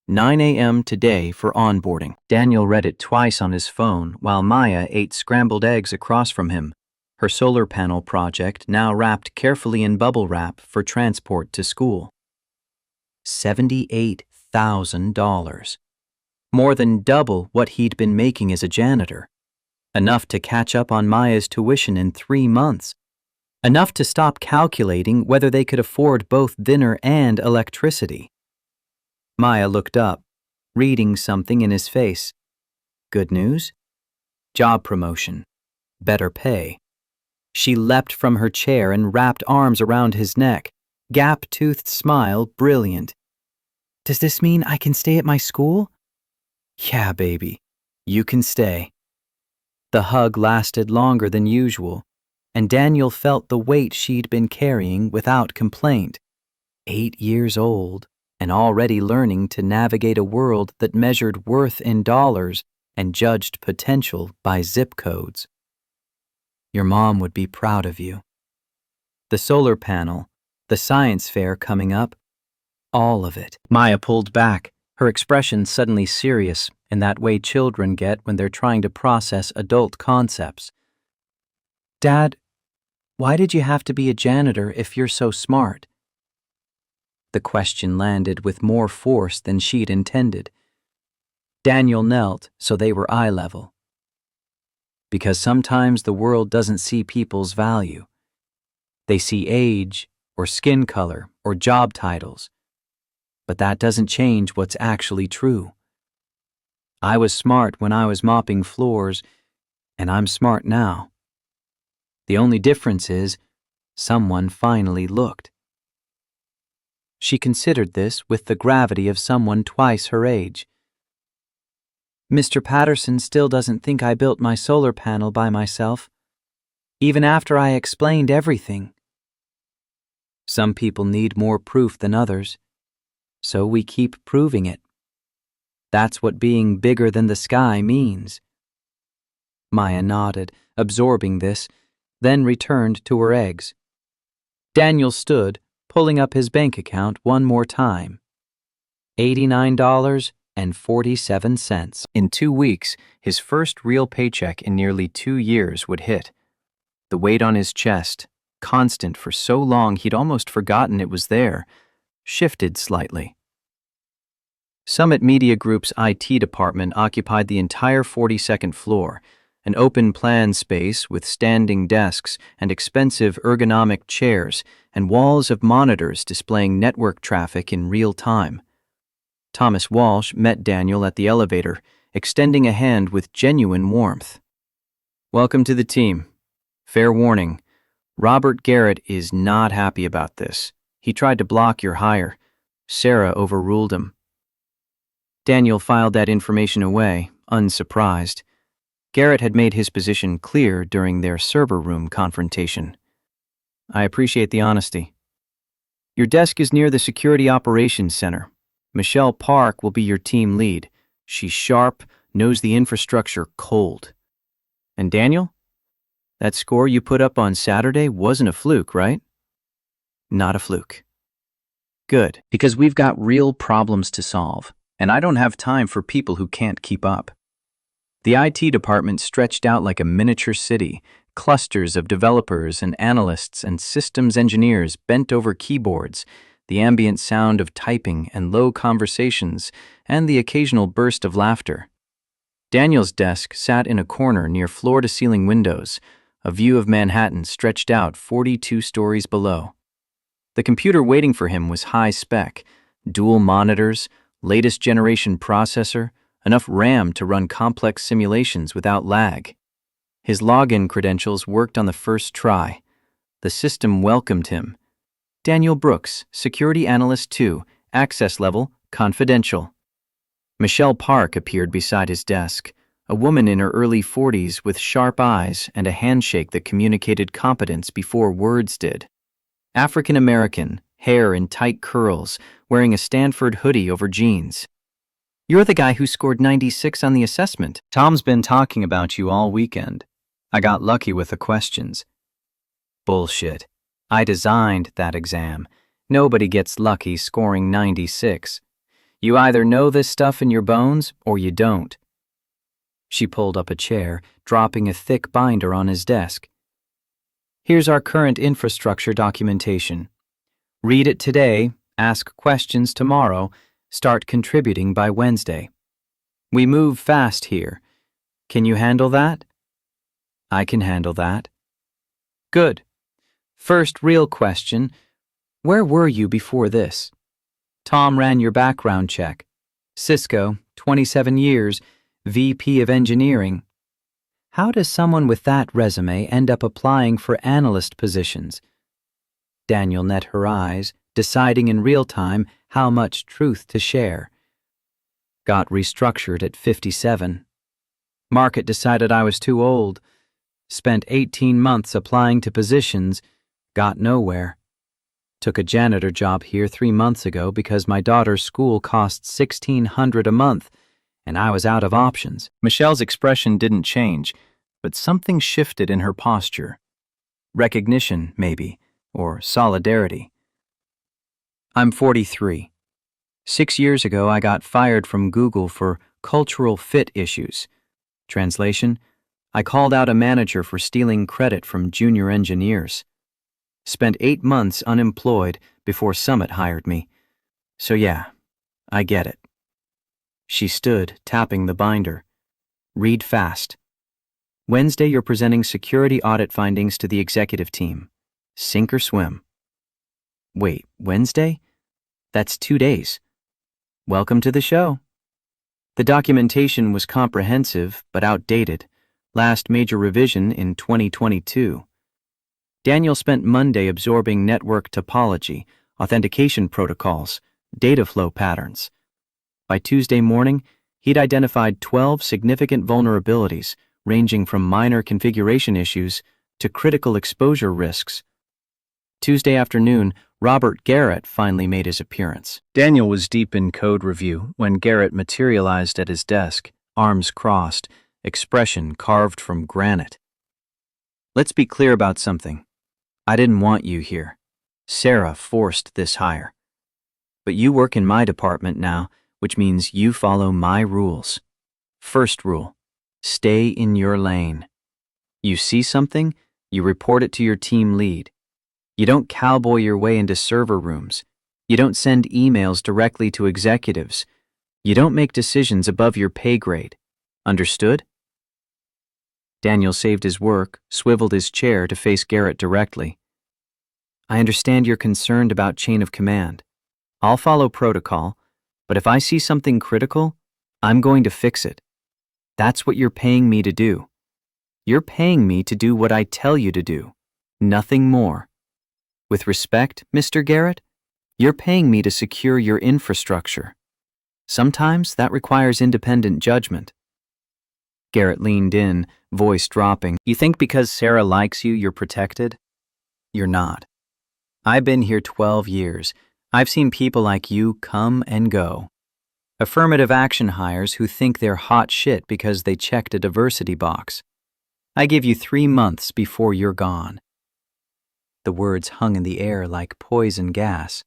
9 a.m. today for onboarding." Daniel read it twice on his phone while Maya ate scrambled eggs across from him, her solar panel project now wrapped carefully in bubble wrap for transport to school. $78,000. More than double what he'd been making as a janitor. Enough to catch up on Maya's tuition in 3 months. Enough to stop calculating whether they could afford both dinner and electricity. Maya looked up, reading something in his face. Good news? Job promotion. Better pay. She leapt from her chair and wrapped arms around his neck, gap-toothed smile brilliant. "Does this mean I can stay at my school?" "Yeah, baby. You can stay." The hug lasted longer than usual, and Daniel felt the weight she'd been carrying without complaint. 8 years old, and already learning to navigate a world that measured worth in dollars and judged potential by zip codes. Your mom would be proud of you. The solar panel, the science fair coming up, all of it. Maya pulled back, her expression suddenly serious in that way children get when they're trying to process adult concepts. "Dad, why did you have to be a janitor if you're so smart?" The question landed with more force than she'd intended. Daniel knelt so they were eye level. "Because sometimes the world doesn't see people's value. They see age, or skin color, or job titles. But that doesn't change what's actually true. I was smart when I was mopping floors, and I'm smart now. The only difference is, someone finally looked." She considered this with the gravity of someone twice her age. "Mr. Patterson still doesn't think I built my solar panel by myself, even after I explained everything. Some people need more proof than others, so we keep proving it. That's what being bigger than the sky means." Maya nodded, absorbing this, then returned to her eggs. Daniel stood, pulling up his bank account one more time. $89.47. In 2 weeks, his first real paycheck in nearly 2 years would hit. The weight on his chest, constant for so long he'd almost forgotten it was there, shifted slightly. Summit Media Group's IT department occupied the entire 42nd floor, an open plan space with standing desks and expensive ergonomic chairs and walls of monitors displaying network traffic in real time. Thomas Walsh met Daniel at the elevator, extending a hand with genuine warmth. "Welcome to the team. Fair warning, Robert Garrett is not happy about this. He tried to block your hire. Sarah overruled him." Daniel filed that information away, unsurprised. Garrett had made his position clear during their server room confrontation. "I appreciate the honesty." Your desk is near the Security Operations Center. Michelle Park will be your team lead. She's sharp, knows the infrastructure cold. And Daniel? That score you put up on Saturday wasn't a fluke, right? Not a fluke. Good, because we've got real problems to solve, and I don't have time for people who can't keep up. The IT department stretched out like a miniature city, clusters of developers and analysts and systems engineers bent over keyboards, the ambient sound of typing and low conversations, and the occasional burst of laughter. Daniel's desk sat in a corner near floor-to-ceiling windows, a view of Manhattan stretched out 42 stories below. The computer waiting for him was high-spec, dual monitors, latest generation processor, enough RAM to run complex simulations without lag. His login credentials worked on the first try. The system welcomed him. Daniel Brooks, Security Analyst 2, access level, confidential. Michelle Park appeared beside his desk, a woman in her early 40s with sharp eyes and a handshake that communicated competence before words did. African American, hair in tight curls, wearing a Stanford hoodie over jeans. You're the guy who scored 96 on the assessment. Tom's been talking about you all weekend. I got lucky with the questions. Bullshit. I designed that exam. Nobody gets lucky scoring 96. You either know this stuff in your bones or you don't. She pulled up a chair, dropping a thick binder on his desk. Here's our current infrastructure documentation. Read it today, ask questions tomorrow, start contributing by Wednesday. We move fast here. Can you handle that? I can handle that. Good. First real question, where were you before this? Tom ran your background check. Cisco, 27 years, VP of Engineering. How does someone with that resume end up applying for analyst positions? Daniel met her eyes, deciding in real time how much truth to share. Got restructured at 57. Market decided I was too old. Spent 18 months applying to positions, got nowhere. Took a janitor job here 3 months ago because my daughter's school costs $1,600 a month, and I was out of options. Michelle's expression didn't change, but something shifted in her posture. Recognition, maybe, or solidarity. I'm 43. 6 years ago, I got fired from Google for cultural fit issues. Translation, I called out a manager for stealing credit from junior engineers. Spent 8 months unemployed before Summit hired me. So yeah, I get it. She stood, tapping the binder. Read fast. Wednesday, you're presenting security audit findings to the executive team. Sink or swim. Wait, Wednesday? That's 2 days. Welcome to the show. The documentation was comprehensive but outdated. Last major revision in 2022. Daniel spent Monday absorbing network topology, authentication protocols, data flow patterns. By Tuesday morning, he'd identified 12 significant vulnerabilities, ranging from minor configuration issues to critical exposure risks. Tuesday afternoon, Robert Garrett finally made his appearance. Daniel was deep in code review when Garrett materialized at his desk, arms crossed, expression carved from granite. Let's be clear about something. I didn't want you here. Sarah forced this hire. But you work in my department now, which means you follow my rules. First rule, stay in your lane. You see something, you report it to your team lead. You don't cowboy your way into server rooms. You don't send emails directly to executives. You don't make decisions above your pay grade. Understood? Daniel saved his work, swiveled his chair to face Garrett directly. I understand you're concerned about chain of command. I'll follow protocol, but if I see something critical, I'm going to fix it. That's what you're paying me to do. You're paying me to do what I tell you to do, nothing more. With respect, Mr. Garrett, you're paying me to secure your infrastructure. Sometimes that requires independent judgment. Garrett leaned in, voice dropping. You think because Sarah likes you, you're protected? You're not. I've been here 12 years. I've seen people like you come and go. Affirmative action hires who think they're hot shit because they checked a diversity box. I give you 3 months before you're gone." The words hung in the air like poison gas.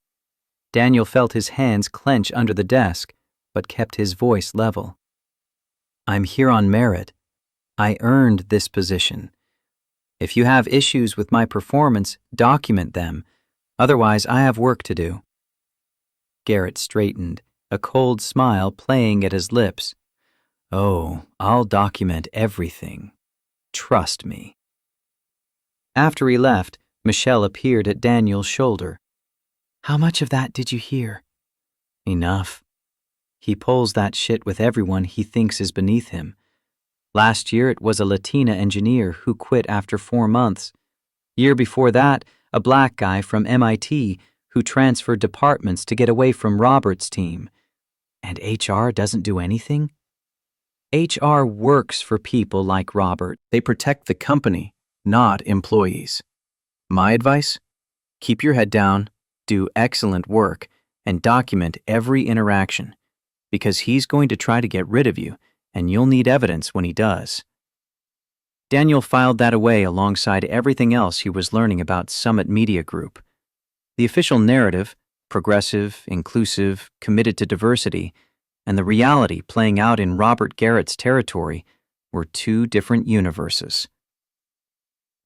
Daniel felt his hands clench under the desk, but kept his voice level. "I'm here on merit. I earned this position. If you have issues with my performance, document them. Otherwise, I have work to do." Garrett straightened, a cold smile playing at his lips. "Oh, I'll document everything. Trust me." After he left, Michelle appeared at Daniel's shoulder. "How much of that did you hear?" "Enough. He pulls that shit with everyone he thinks is beneath him. Last year, it was a Latina engineer who quit after 4 months. Year before that, a black guy from MIT who transferred departments to get away from Robert's team. And HR doesn't do anything? HR works for people like Robert. They protect the company, not employees. My advice? Keep your head down, do excellent work, and document every interaction, because he's going to try to get rid of you, and you'll need evidence when he does." Daniel filed that away alongside everything else he was learning about Summit Media Group. The official narrative, progressive, inclusive, committed to diversity, and the reality playing out in Robert Garrett's territory were two different universes.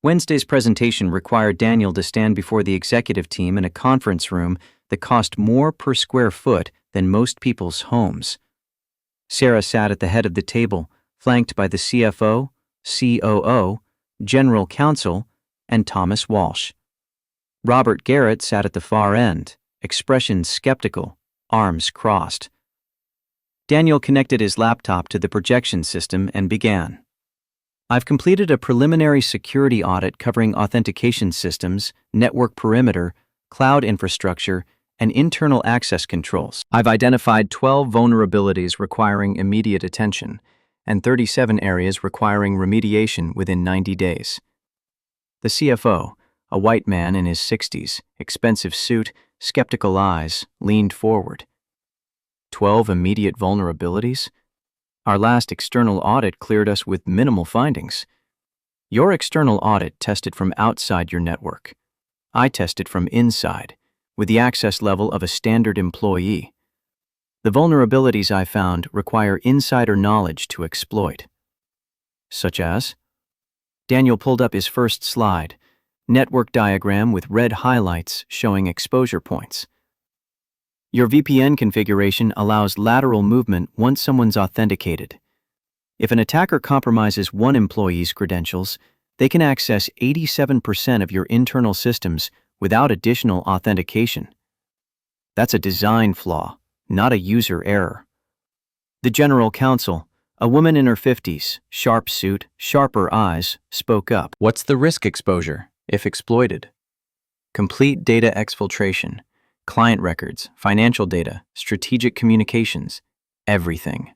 Wednesday's presentation required Daniel to stand before the executive team in a conference room that cost more per square foot than most people's homes. Sarah sat at the head of the table, flanked by the CFO, COO, General Counsel, and Thomas Walsh. Robert Garrett sat at the far end, expression skeptical, arms crossed. Daniel connected his laptop to the projection system and began. "I've completed a preliminary security audit covering authentication systems, network perimeter, cloud infrastructure, and internal access controls. I've identified 12 vulnerabilities requiring immediate attention and 37 areas requiring remediation within 90 days. The CFO, a white man in his 60s, expensive suit, skeptical eyes, leaned forward. 12 immediate vulnerabilities? Our last external audit cleared us with minimal findings. Your external audit tested from outside your network. I tested from inside, with the access level of a standard employee. The vulnerabilities I found require insider knowledge to exploit." "Such as?" Daniel pulled up his first slide, network diagram with red highlights showing exposure points. "Your VPN configuration allows lateral movement once someone's authenticated. If an attacker compromises one employee's credentials, they can access 87% of your internal systems without additional authentication. That's a design flaw, not a user error." The General Counsel, a woman in her 50s, sharp suit, sharper eyes, spoke up. "What's the risk exposure, if exploited?" "Complete data exfiltration, client records, financial data, strategic communications, everything.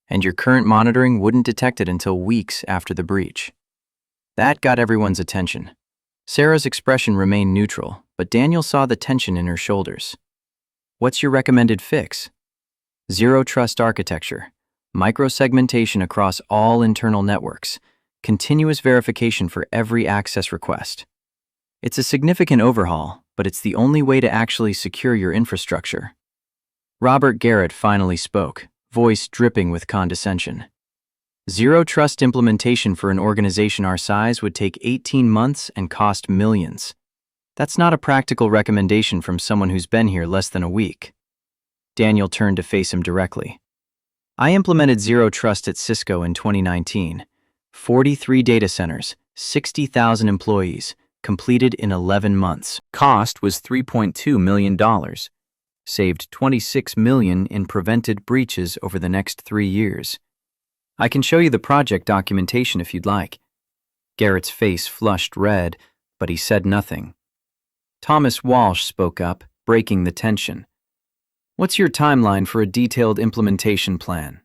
And your current monitoring wouldn't detect it until weeks after the breach." That got everyone's attention. Sarah's expression remained neutral, but Daniel saw the tension in her shoulders. "What's your recommended fix?" "Zero trust architecture, microsegmentation across all internal networks, continuous verification for every access request. It's a significant overhaul, but it's the only way to actually secure your infrastructure." Robert Garrett finally spoke, voice dripping with condescension. "Zero trust implementation for an organization our size would take 18 months and cost millions. That's not a practical recommendation from someone who's been here less than a week." Daniel turned to face him directly. "I implemented Zero Trust at Cisco in 2019. 43 data centers, 60,000 employees, completed in 11 months. Cost was $3.2 million. Saved $26 million in prevented breaches over the next 3 years. I can show you the project documentation if you'd like." Garrett's face flushed red, but he said nothing. Thomas Walsh spoke up, breaking the tension. "What's your timeline for a detailed implementation plan?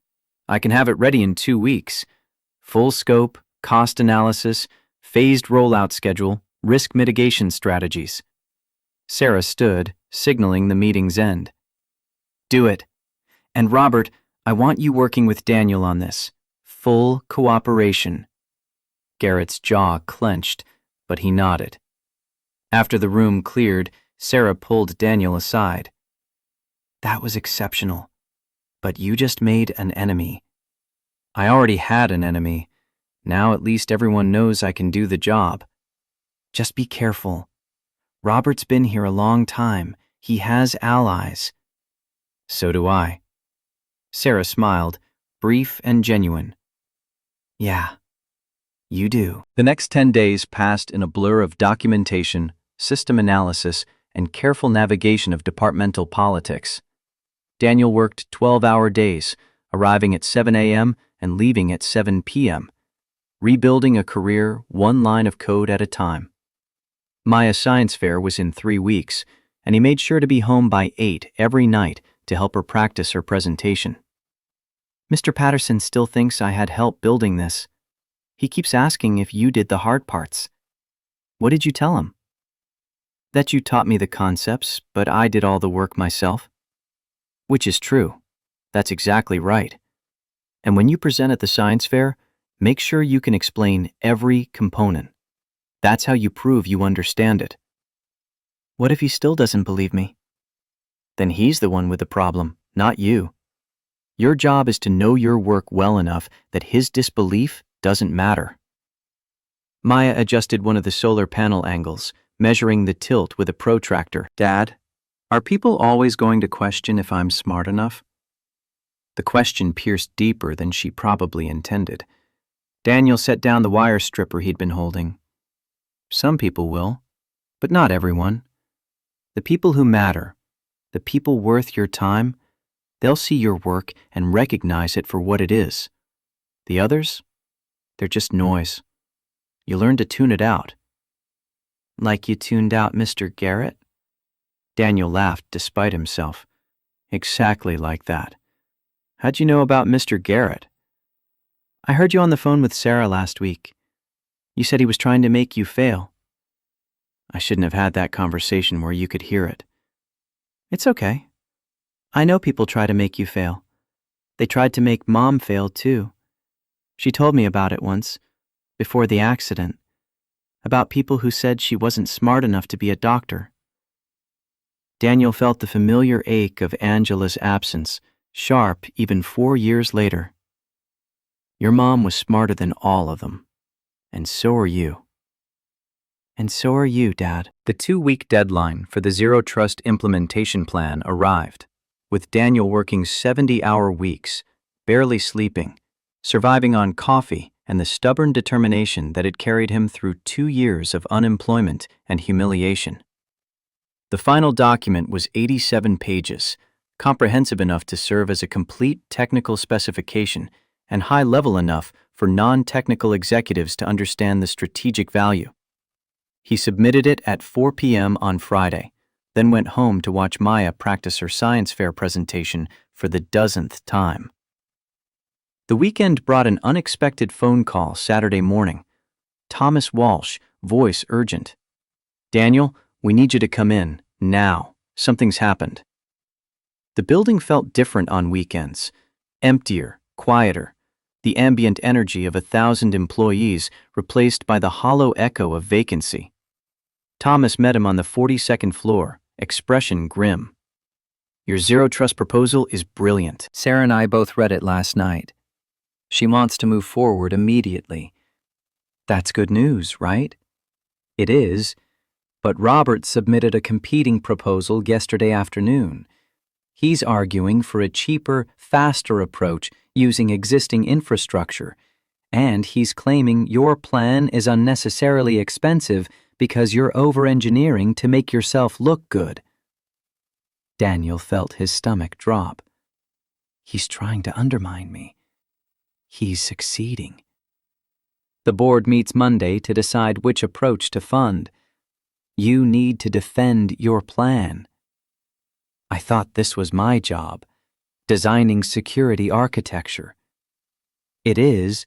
I can have it ready in 2 weeks. Full scope, cost analysis, phased rollout schedule, risk mitigation strategies." Sarah stood, signaling the meeting's end. Do it. And Robert, I want you working with Daniel on this. Full cooperation. Garrett's jaw clenched, but he nodded. After the room cleared, Sarah pulled Daniel aside. That was exceptional. But you just made an enemy. I already had an enemy. Now at least everyone knows I can do the job. Just be careful. Robert's been here a long time. He has allies. So do I. Sarah smiled, brief and genuine. Yeah, you do. The next 10 days passed in a blur of documentation, system analysis, and careful navigation of departmental politics. Daniel worked 12-hour days, arriving at 7 a.m. and leaving at 7 p.m., rebuilding a career one line of code at a time. Maya's science fair was in 3 weeks, and he made sure to be home by 8 every night to help her practice her presentation. Mr. Patterson still thinks I had help building this. He keeps asking if you did the hard parts. What did you tell him? That you taught me the concepts, but I did all the work myself. Which is true. That's exactly right. And when you present at the science fair, make sure you can explain every component. That's how you prove you understand it. What if he still doesn't believe me? Then he's the one with the problem, not you. Your job is to know your work well enough that his disbelief doesn't matter. Maya adjusted one of the solar panel angles, measuring the tilt with a protractor. Dad, are people always going to question if I'm smart enough? The question pierced deeper than she probably intended. Daniel set down the wire stripper he'd been holding. Some people will, but not everyone. The people who matter, the people worth your time, they'll see your work and recognize it for what it is. The others, they're just noise. You learn to tune it out. Like you tuned out Mr. Garrett? Daniel laughed despite himself. Exactly like that. How'd you know about Mr. Garrett? I heard you on the phone with Sarah last week. You said he was trying to make you fail. I shouldn't have had that conversation where you could hear it. It's okay. I know people try to make you fail. They tried to make Mom fail too. She told me about it once, before the accident, about people who said she wasn't smart enough to be a doctor. Daniel felt the familiar ache of Angela's absence, sharp even 4 years later. Your mom was smarter than all of them. And so are you. And so are you, Dad. The 2-week deadline for the Zero Trust implementation plan arrived, with Daniel working 70-hour weeks, barely sleeping, surviving on coffee and the stubborn determination that had carried him through 2 years of unemployment and humiliation. The final document was 87 pages, comprehensive enough to serve as a complete technical specification and high-level enough for non-technical executives to understand the strategic value. He submitted it at 4 p.m. on Friday, then went home to watch Maya practice her science fair presentation for the 12th time. The weekend brought an unexpected phone call Saturday morning. Thomas Walsh, voice urgent. Daniel, we need you to come in, now. Something's happened. The building felt different on weekends. Emptier, quieter. The ambient energy of 1,000 employees replaced by the hollow echo of vacancy. Thomas met him on the 42nd floor, expression grim. Your Zero Trust proposal is brilliant. Sarah and I both read it last night. She wants to move forward immediately. That's good news, right? It is, but Robert submitted a competing proposal yesterday afternoon. He's arguing for a cheaper, faster approach using existing infrastructure, and he's claiming your plan is unnecessarily expensive because you're over-engineering to make yourself look good. Daniel felt his stomach drop. He's trying to undermine me. He's succeeding. The board meets Monday to decide which approach to fund. You need to defend your plan. I thought this was my job, designing security architecture. It is,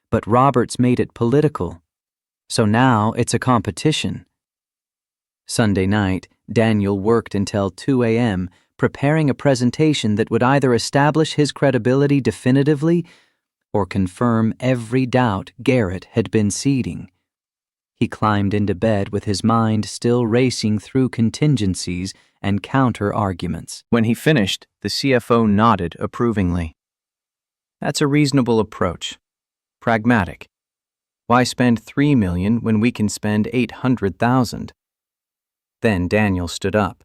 but Robert's made it political, so now it's a competition. Sunday night, Daniel worked until 2 a.m., preparing a presentation that would either establish his credibility definitively or confirm every doubt Garrett had been seeding. He climbed into bed with his mind still racing through contingencies and counter-arguments. When he finished, the CFO nodded approvingly. That's a reasonable approach. Pragmatic. Why spend $3 million when we can spend $800,000? Then Daniel stood up.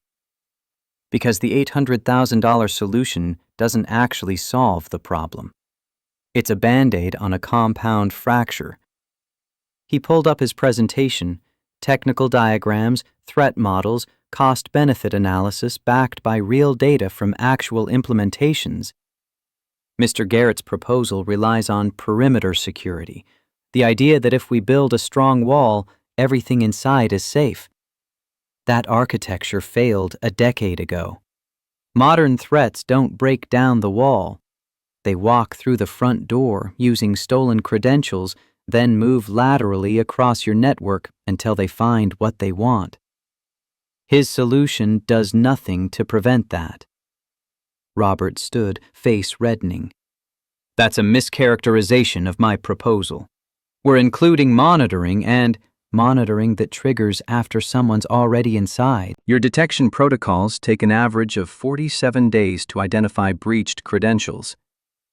Because the $800,000 solution doesn't actually solve the problem. It's a Band-Aid on a compound fracture. He pulled up his presentation, technical diagrams, threat models, cost-benefit analysis backed by real data from actual implementations. Mr. Garrett's proposal relies on perimeter security, the idea that if we build a strong wall, everything inside is safe. That architecture failed a decade ago. Modern threats don't break down the wall. They walk through the front door using stolen credentials, then move laterally across your network until they find what they want. His solution does nothing to prevent that. Robert stood, face reddening. That's a mischaracterization of my proposal. We're including monitoring and monitoring that triggers after someone's already inside. Your detection protocols take an average of 47 days to identify breached credentials.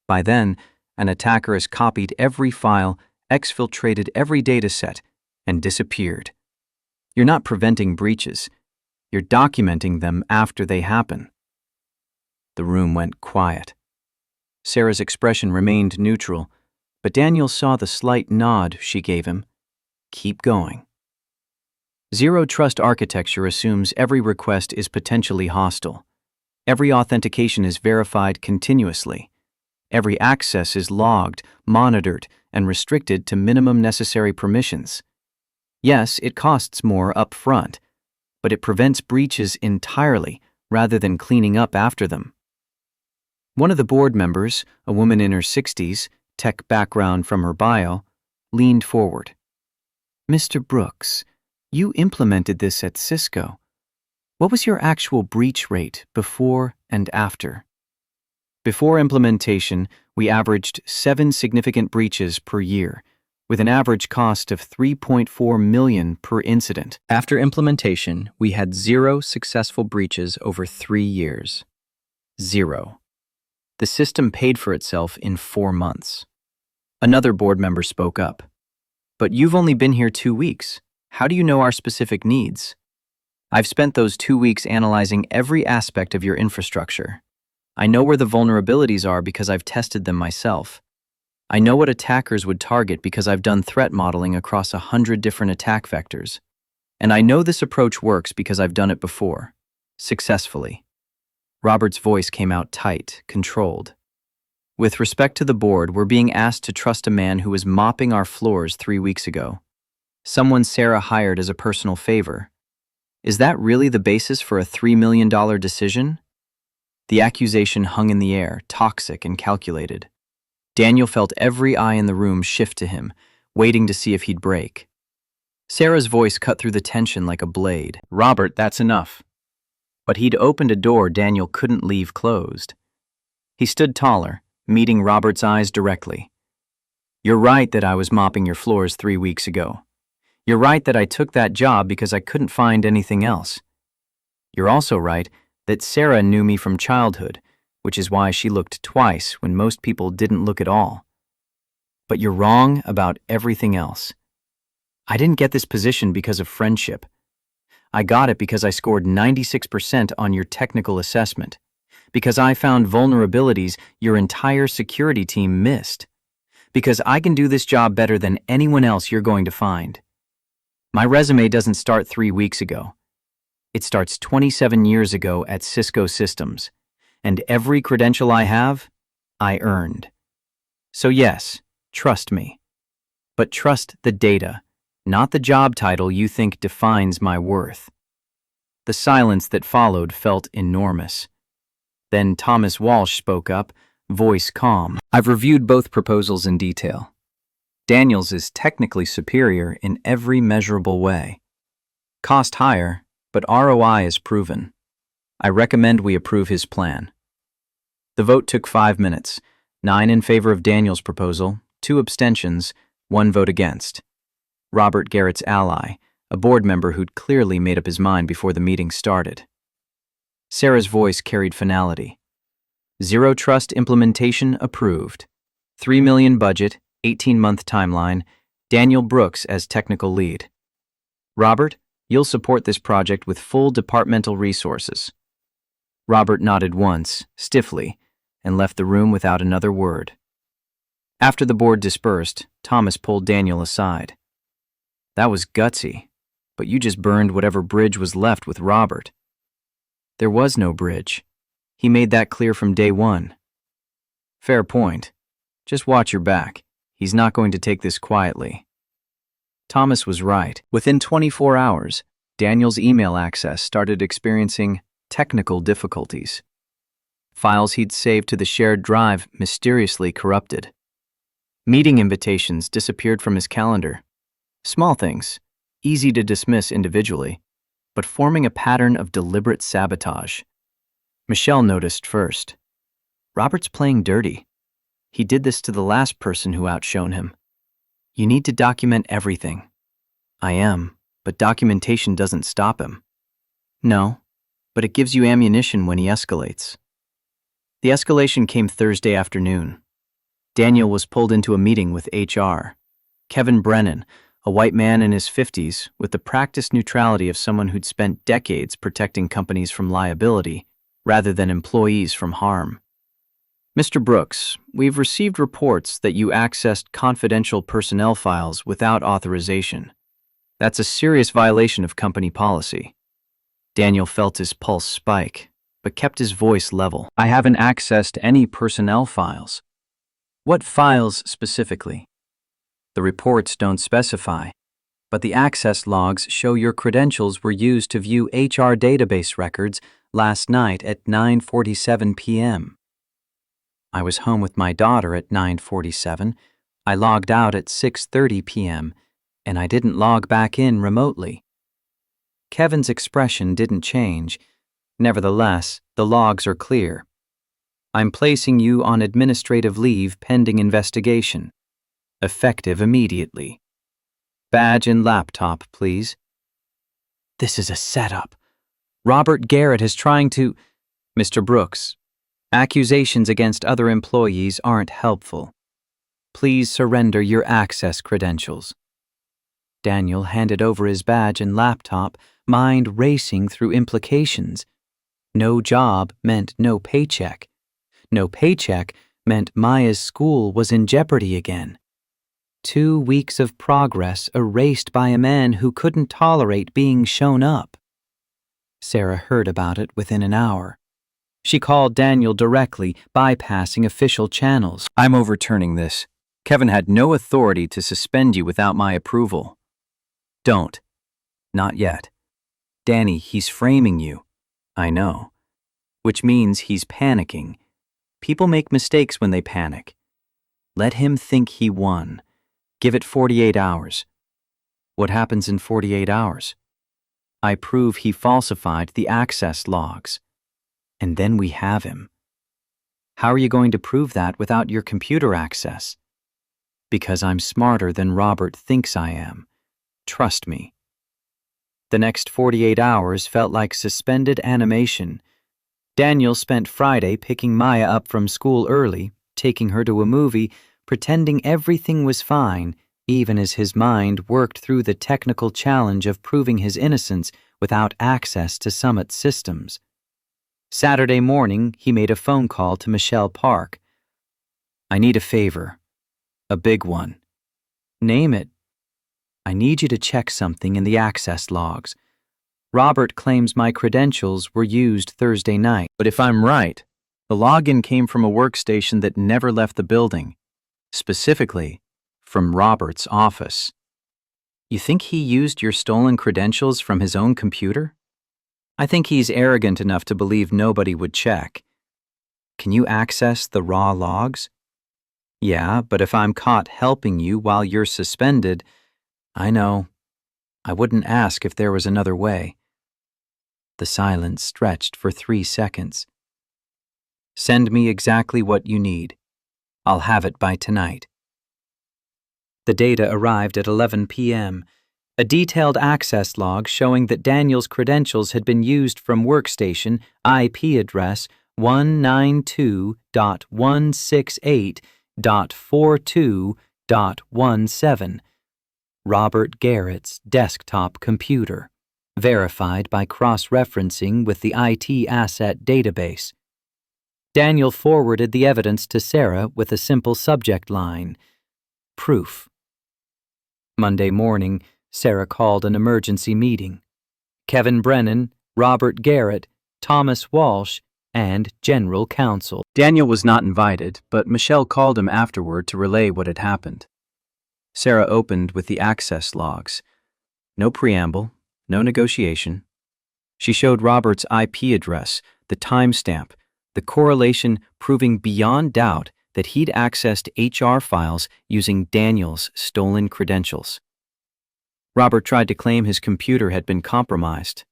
By then, an attacker has copied every file, exfiltrated every dataset, and disappeared. You're not preventing breaches. You're documenting them after they happen. The room went quiet. Sarah's expression remained neutral, but Daniel saw the slight nod she gave him. Keep going. Zero trust architecture assumes every request is potentially hostile. Every authentication is verified continuously. Every access is logged, monitored, and restricted to minimum necessary permissions. Yes, it costs more up front, but it prevents breaches entirely rather than cleaning up after them. One of the board members, a woman in her 60s, tech background from her bio, leaned forward. Mr. Brooks, you implemented this at Cisco. What was your actual breach rate before and after? Before implementation, we averaged 7 significant breaches per year, with an average cost of $3.4 million per incident. After implementation, we had 0 successful breaches over 3 years. 0. The system paid for itself in 4 months. Another board member spoke up. But you've only been here 2 weeks. How do you know our specific needs? I've spent those 2 weeks analyzing every aspect of your infrastructure. I know where the vulnerabilities are because I've tested them myself. I know what attackers would target because I've done threat modeling across 100 different attack vectors. And I know this approach works because I've done it before. Successfully. Robert's voice came out tight, controlled. With respect to the board, we're being asked to trust a man who was mopping our floors 3 weeks ago. Someone Sarah hired as a personal favor. Is that really the basis for a $3 million decision? The accusation hung in the air, toxic and calculated. Daniel felt every eye in the room shift to him, waiting to see if he'd break. Sarah's voice cut through the tension like a blade. Robert, that's enough. But he'd opened a door Daniel couldn't leave closed. He stood taller, meeting Robert's eyes directly. You're right that I was mopping your floors 3 weeks ago. You're right that I took that job because I couldn't find anything else. You're also right that Sarah knew me from childhood, which is why she looked twice when most people didn't look at all. But you're wrong about everything else. I didn't get this position because of friendship. I got it because I scored 96% on your technical assessment, because I found vulnerabilities your entire security team missed, because I can do this job better than anyone else you're going to find. My resume doesn't start 3 weeks ago. It starts 27 years ago at Cisco Systems, and every credential I have, I earned. So yes, trust me. But trust the data, not the job title you think defines my worth. The silence that followed felt enormous. Then Thomas Walsh spoke up, voice calm. I've reviewed both proposals in detail. Daniel's is technically superior in every measurable way. Cost higher, but ROI is proven. I recommend we approve his plan. The vote took 5 minutes, 9 in favor of Daniel's proposal, 2 abstentions, 1 vote against. Robert Garrett's ally, a board member who'd clearly made up his mind before the meeting started. Sarah's voice carried finality. Zero Trust implementation approved. $3 million budget, 18-month timeline, Daniel Brooks as technical lead. Robert, you'll support this project with full departmental resources. Robert nodded once, stiffly, and left the room without another word. After the board dispersed, Thomas pulled Daniel aside. That was gutsy, but you just burned whatever bridge was left with Robert. There was no bridge. He made that clear from day one. Fair point. Just watch your back. He's not going to take this quietly. Thomas was right. Within 24 hours, Daniel's email access started experiencing technical difficulties. Files he'd saved to the shared drive mysteriously corrupted. Meeting invitations disappeared from his calendar. Small things, easy to dismiss individually, but forming a pattern of deliberate sabotage. Michelle noticed first. Robert's playing dirty. He did this to the last person who outshone him. You need to document everything. I am, but documentation doesn't stop him. No, but it gives you ammunition when he escalates. The escalation came Thursday afternoon. Daniel was pulled into a meeting with HR. Kevin Brennan, a white man in his 50s with the practiced neutrality of someone who'd spent decades protecting companies from liability rather than employees from harm. Mr. Brooks, we've received reports that you accessed confidential personnel files without authorization. That's a serious violation of company policy. Daniel felt his pulse spike, but kept his voice level. I haven't accessed any personnel files. What files specifically? The reports don't specify, but the access logs show your credentials were used to view HR database records last night at 9:47 p.m. I was home with my daughter at 9:47. I logged out at 6:30 p.m., and I didn't log back in remotely. Kevin's expression didn't change. Nevertheless, the logs are clear. I'm placing you on administrative leave pending investigation. Effective immediately. Badge and laptop, please. This is a setup. Robert Garrett is trying to... Mr. Brooks, accusations against other employees aren't helpful. Please surrender your access credentials. Daniel handed over his badge and laptop, mind racing through implications. No job meant no paycheck. No paycheck meant Maya's school was in jeopardy again. 2 weeks of progress erased by a man who couldn't tolerate being shown up. Sarah heard about it within an hour. She called Daniel directly, bypassing official channels. I'm overturning this. Kevin had no authority to suspend you without my approval. Don't. Not yet. Danny, he's framing you. I know. Which means he's panicking. People make mistakes when they panic. Let him think he won. Give it 48 hours. What happens in 48 hours? I prove he falsified the access logs. And then we have him. How are you going to prove that without your computer access? Because I'm smarter than Robert thinks I am. Trust me. The next 48 hours felt like suspended animation. Daniel spent Friday picking Maya up from school early, taking her to a movie, pretending everything was fine, even as his mind worked through the technical challenge of proving his innocence without access to Summit's systems. Saturday morning, he made a phone call to Michelle Park. I need a favor. A big one. Name it. I need you to check something in the access logs. Robert claims my credentials were used Thursday night. But if I'm right, the login came from a workstation that never left the building. Specifically, from Robert's office. You think he used your stolen credentials from his own computer? I think he's arrogant enough to believe nobody would check. Can you access the raw logs? Yeah, but if I'm caught helping you while you're suspended, I know. I wouldn't ask if there was another way. The silence stretched for 3 seconds. "Send me exactly what you need. I'll have it by tonight." The data arrived at 11 p.m., a detailed access log showing that Daniel's credentials had been used from workstation IP address 192.168.42.17, Robert Garrett's desktop computer, verified by cross-referencing with the IT asset database. Daniel forwarded the evidence to Sarah with a simple subject line: proof. Monday morning, Sarah called an emergency meeting. Kevin Brennan, Robert Garrett, Thomas Walsh, and General Counsel. Daniel was not invited, but Michelle called him afterward to relay what had happened. Sarah opened with the access logs. No preamble, no negotiation. She showed Robert's IP address, the timestamp, the correlation proving beyond doubt that he'd accessed HR files using Daniel's stolen credentials. Robert tried to claim his computer had been compromised.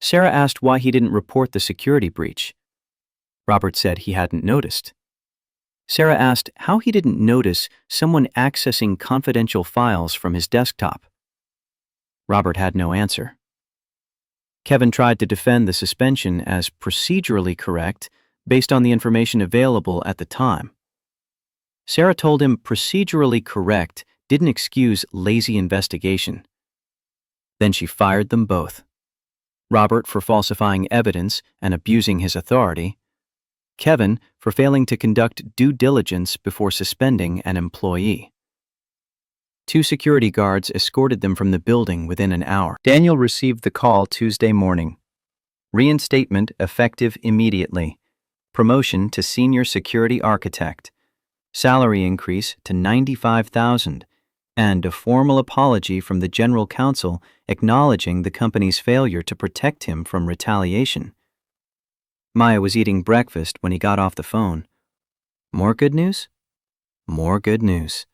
Sarah asked why he didn't report the security breach. Robert said he hadn't noticed. Sarah asked how he didn't notice someone accessing confidential files from his desktop. Robert had no answer. Kevin tried to defend the suspension as procedurally correct based on the information available at the time. Sarah told him procedurally correct didn't excuse lazy investigation. Then she fired them both. Robert for falsifying evidence and abusing his authority, Kevin for failing to conduct due diligence before suspending an employee. 2 security guards escorted them from the building within an hour. Daniel received the call Tuesday morning. Reinstatement effective immediately. Promotion to senior security architect. Salary increase to $95,000, and a formal apology from the general counsel acknowledging the company's failure to protect him from retaliation. Maya was eating breakfast when he got off the phone. More good news? More good news.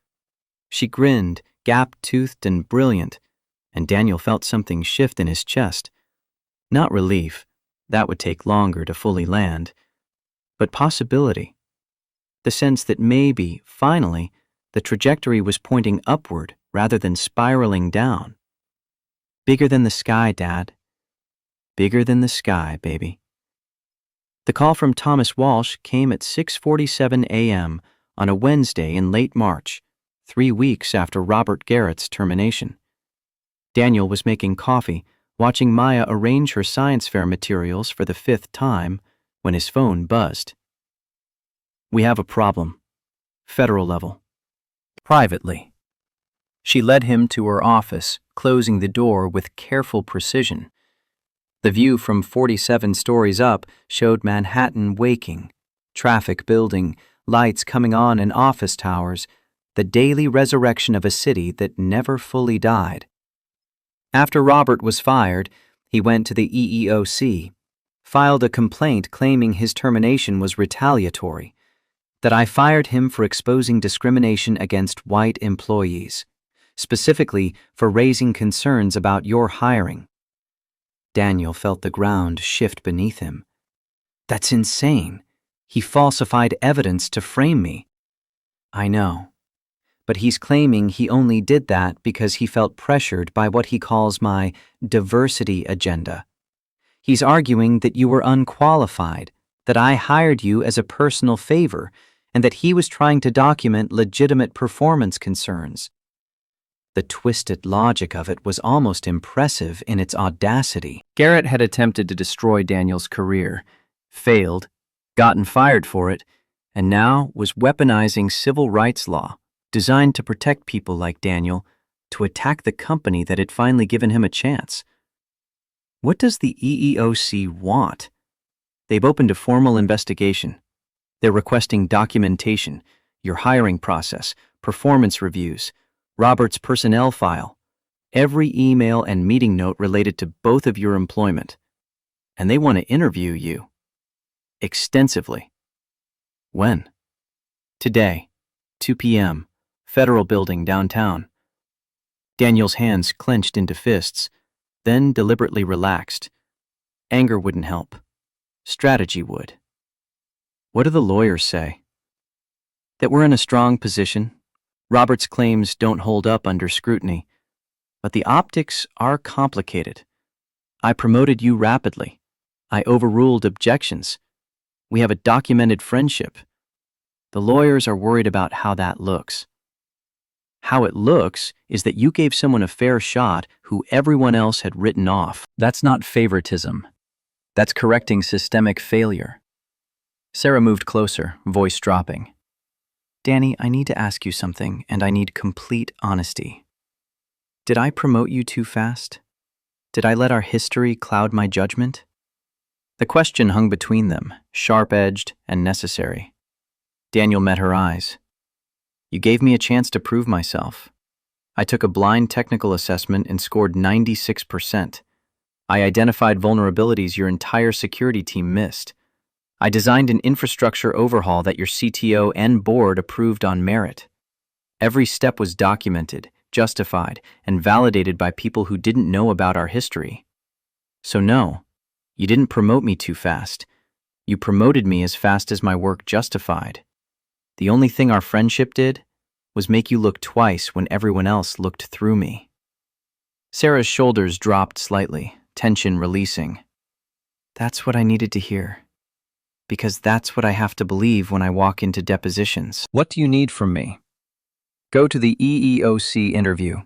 She grinned, gap-toothed and brilliant, and Daniel felt something shift in his chest. Not relief, that would take longer to fully land, but possibility. The sense that maybe, finally, the trajectory was pointing upward rather than spiraling down. Bigger than the sky, Dad. Bigger than the sky, baby. The call from Thomas Walsh came at 6:47 a.m. on a Wednesday in late March, 3 weeks after Robert Garrett's termination. Daniel was making coffee, watching Maya arrange her science fair materials for the 5th time, when his phone buzzed. "We have a problem. Federal level." Privately. She led him to her office, closing the door with careful precision. The view from 47 stories up showed Manhattan waking, traffic building, lights coming on in office towers, the daily resurrection of a city that never fully died. After Robert was fired, he went to the EEOC, filed a complaint claiming his termination was retaliatory, that I fired him for exposing discrimination against white employees, specifically for raising concerns about your hiring. Daniel felt the ground shift beneath him. That's insane. He falsified evidence to frame me. I know. But he's claiming he only did that because he felt pressured by what he calls my diversity agenda. He's arguing that you were unqualified, that I hired you as a personal favor, and that he was trying to document legitimate performance concerns. The twisted logic of it was almost impressive in its audacity. Garrett had attempted to destroy Daniel's career, failed, gotten fired for it, and now was weaponizing civil rights law, designed to protect people like Daniel, to attack the company that had finally given him a chance. What does the EEOC want? They've opened a formal investigation. They're requesting documentation, your hiring process, performance reviews, Robert's personnel file, every email and meeting note related to both of your employment. And they want to interview you. Extensively. When? Today, 2 p.m., Federal Building downtown. Daniel's hands clenched into fists, then deliberately relaxed. Anger wouldn't help. Strategy would. What do the lawyers say? That we're in a strong position. Robert's claims don't hold up under scrutiny, but the optics are complicated. I promoted you rapidly. I overruled objections. We have a documented friendship. The lawyers are worried about how that looks. How it looks is that you gave someone a fair shot who everyone else had written off. That's not favoritism. That's correcting systemic failure. Sarah moved closer, voice dropping. Danny, I need to ask you something, and I need complete honesty. Did I promote you too fast? Did I let our history cloud my judgment? The question hung between them, sharp-edged and necessary. Daniel met her eyes. You gave me a chance to prove myself. I took a blind technical assessment and scored 96%. I identified vulnerabilities your entire security team missed. I designed an infrastructure overhaul that your CTO and board approved on merit. Every step was documented, justified, and validated by people who didn't know about our history. So no, you didn't promote me too fast. You promoted me as fast as my work justified. The only thing our friendship did was make you look twice when everyone else looked through me. Sarah's shoulders dropped slightly, tension releasing. That's what I needed to hear. Because that's what I have to believe when I walk into depositions. What do you need from me? Go to the EEOC interview.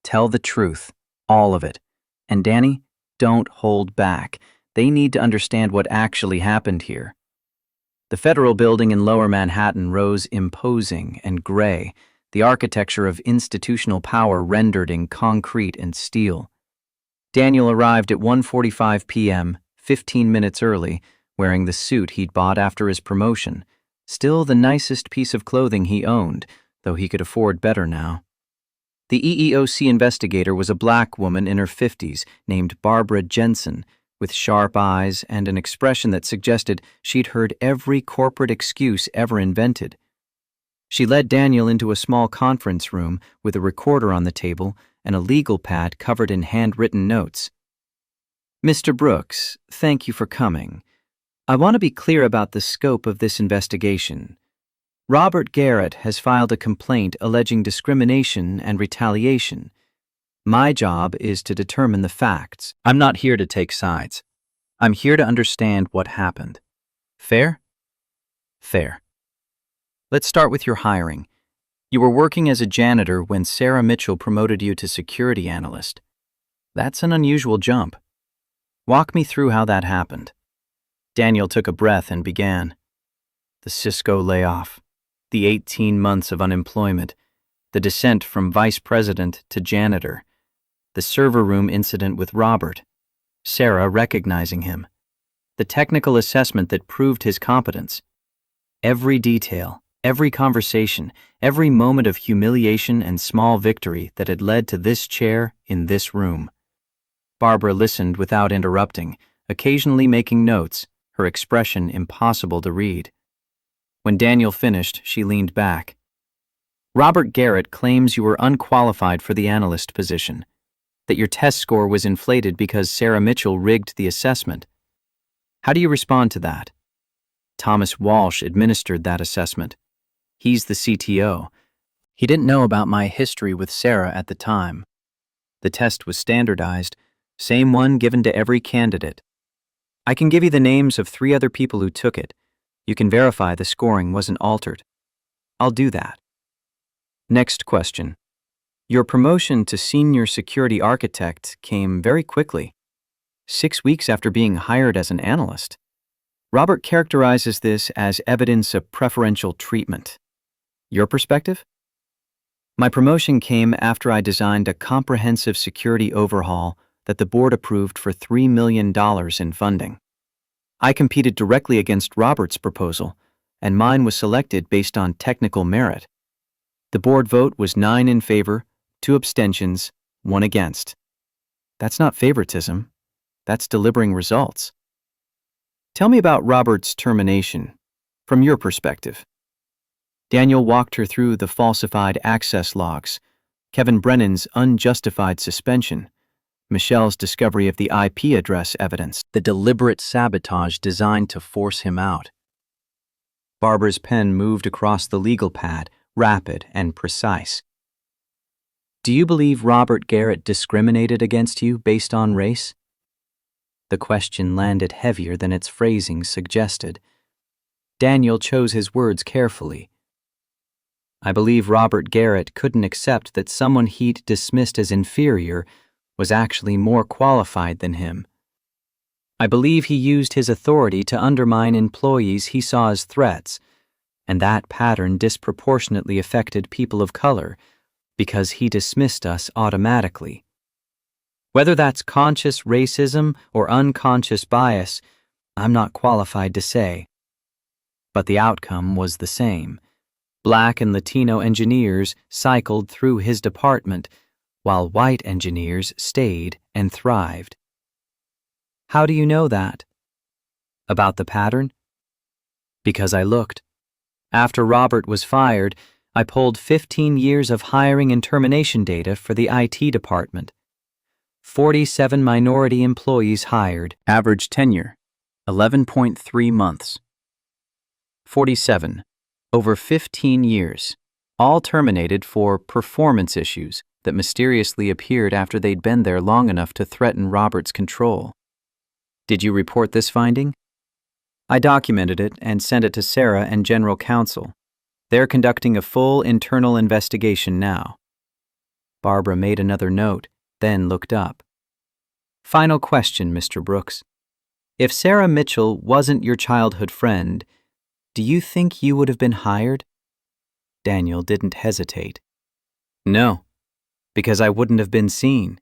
Tell the truth, all of it. And Danny, don't hold back. They need to understand what actually happened here. The federal building in Lower Manhattan rose imposing and gray, the architecture of institutional power rendered in concrete and steel. Daniel arrived at 1:45 p.m., 15 minutes early, wearing the suit he'd bought after his promotion, still the nicest piece of clothing he owned, though he could afford better now. The EEOC investigator was a black woman in her 50s named Barbara Jensen, with sharp eyes and an expression that suggested she'd heard every corporate excuse ever invented. She led Daniel into a small conference room with a recorder on the table and a legal pad covered in handwritten notes. Mr. Brooks, thank you for coming. I want to be clear about the scope of this investigation. Robert Garrett has filed a complaint alleging discrimination and retaliation. My job is to determine the facts. I'm not here to take sides. I'm here to understand what happened. Fair? Fair. Let's start with your hiring. You were working as a janitor when Sarah Mitchell promoted you to security analyst. That's an unusual jump. Walk me through how that happened. Daniel took a breath and began. The Cisco layoff, the 18 months of unemployment, the descent from vice president to janitor, the server room incident with Robert, Sarah recognizing him, the technical assessment that proved his competence. Every detail, every conversation, every moment of humiliation and small victory that had led to this chair in this room. Barbara listened without interrupting, occasionally making notes, her expression impossible to read. When Daniel finished, she leaned back. Robert Garrett claims you were unqualified for the analyst position, that your test score was inflated because Sarah Mitchell rigged the assessment. How do you respond to that? Thomas Walsh administered that assessment. He's the CTO. He didn't know about my history with Sarah at the time. The test was standardized, same one given to every candidate. I can give you the names of 3 other people who took it. You can verify the scoring wasn't altered. I'll do that. Next question. Your promotion to senior security architect came very quickly, 6 weeks after being hired as an analyst. Robert characterizes this as evidence of preferential treatment. Your perspective? My promotion came after I designed a comprehensive security overhaul that the board approved for $3 million in funding. I competed directly against Robert's proposal, and mine was selected based on technical merit. The board vote was 9 in favor, 2 abstentions, 1 against. That's not favoritism. That's delivering results. Tell me about Robert's termination, from your perspective. Daniel walked her through the falsified access logs, Kevin Brennan's unjustified suspension, Michelle's discovery of the IP address evidence, the deliberate sabotage designed to force him out. Barbara's pen moved across the legal pad, rapid and precise. Do you believe Robert Garrett discriminated against you based on race? The question landed heavier than its phrasing suggested. Daniel chose his words carefully. I believe Robert Garrett couldn't accept that someone he'd dismissed as inferior was actually more qualified than him. I believe he used his authority to undermine employees he saw as threats, and that pattern disproportionately affected people of color because he dismissed us automatically. Whether that's conscious racism or unconscious bias, I'm not qualified to say. But the outcome was the same. Black and Latino engineers cycled through his department, while white engineers stayed and thrived. How do you know that? About the pattern? Because I looked. After Robert was fired, I pulled 15 years of hiring and termination data for the IT department. 47 minority employees hired. Average tenure, 11.3 months. 47, over 15 years, all terminated for performance issues that mysteriously appeared after they'd been there long enough to threaten Robert's control. Did you report this finding? I documented it and sent it to Sarah and General Counsel. They're conducting a full internal investigation now. Barbara made another note, then looked up. Final question, Mr. Brooks. If Sarah Mitchell wasn't your childhood friend, do you think you would have been hired? Daniel didn't hesitate. No, because I wouldn't have been seen.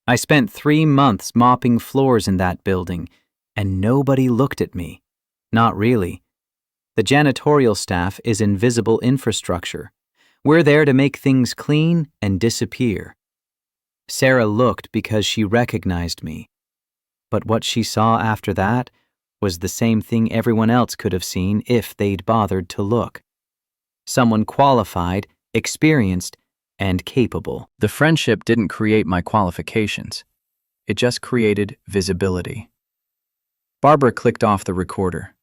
I spent 3 months mopping floors in that building, and nobody looked at me. Not really. The janitorial staff is invisible infrastructure. We're there to make things clean and disappear. Sarah looked because she recognized me. But what she saw after that was the same thing everyone else could have seen if they'd bothered to look. Someone qualified, experienced, and capable. The friendship didn't create my qualifications. It just created visibility. Barbara clicked off the recorder.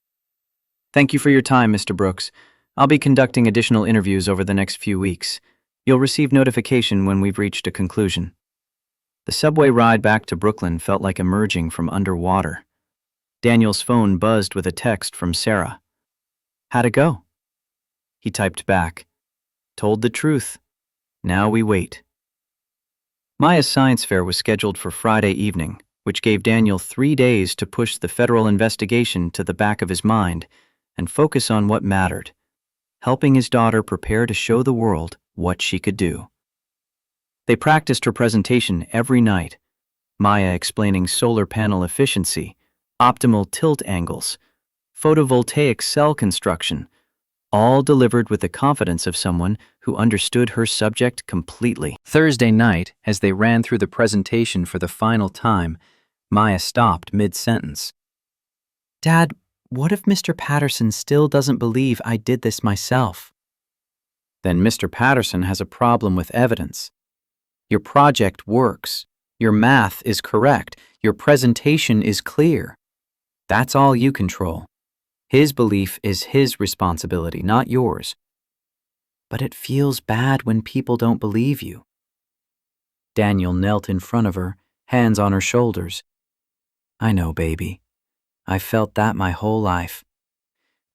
Thank you for your time, Mr. Brooks. I'll be conducting additional interviews over the next few weeks. You'll receive notification when we've reached a conclusion. The subway ride back to Brooklyn felt like emerging from underwater. Daniel's phone buzzed with a text from Sarah. How'd it go? He typed back. Told the truth. Now we wait. Maya's science fair was scheduled for Friday evening, which gave Daniel 3 days to push the federal investigation to the back of his mind and focus on what mattered, helping his daughter prepare to show the world what she could do. They practiced her presentation every night, Maya explaining solar panel efficiency, optimal tilt angles, photovoltaic cell construction, all delivered with the confidence of someone who understood her subject completely. Thursday night, as they ran through the presentation for the final time, Maya stopped mid-sentence. Dad, what if Mr. Patterson still doesn't believe I did this myself? Then Mr. Patterson has a problem with evidence. Your project works. Your math is correct. Your presentation is clear. That's all you control. His belief is his responsibility, not yours. But it feels bad when people don't believe you. Daniel knelt in front of her, hands on her shoulders. I know, baby. I felt that my whole life.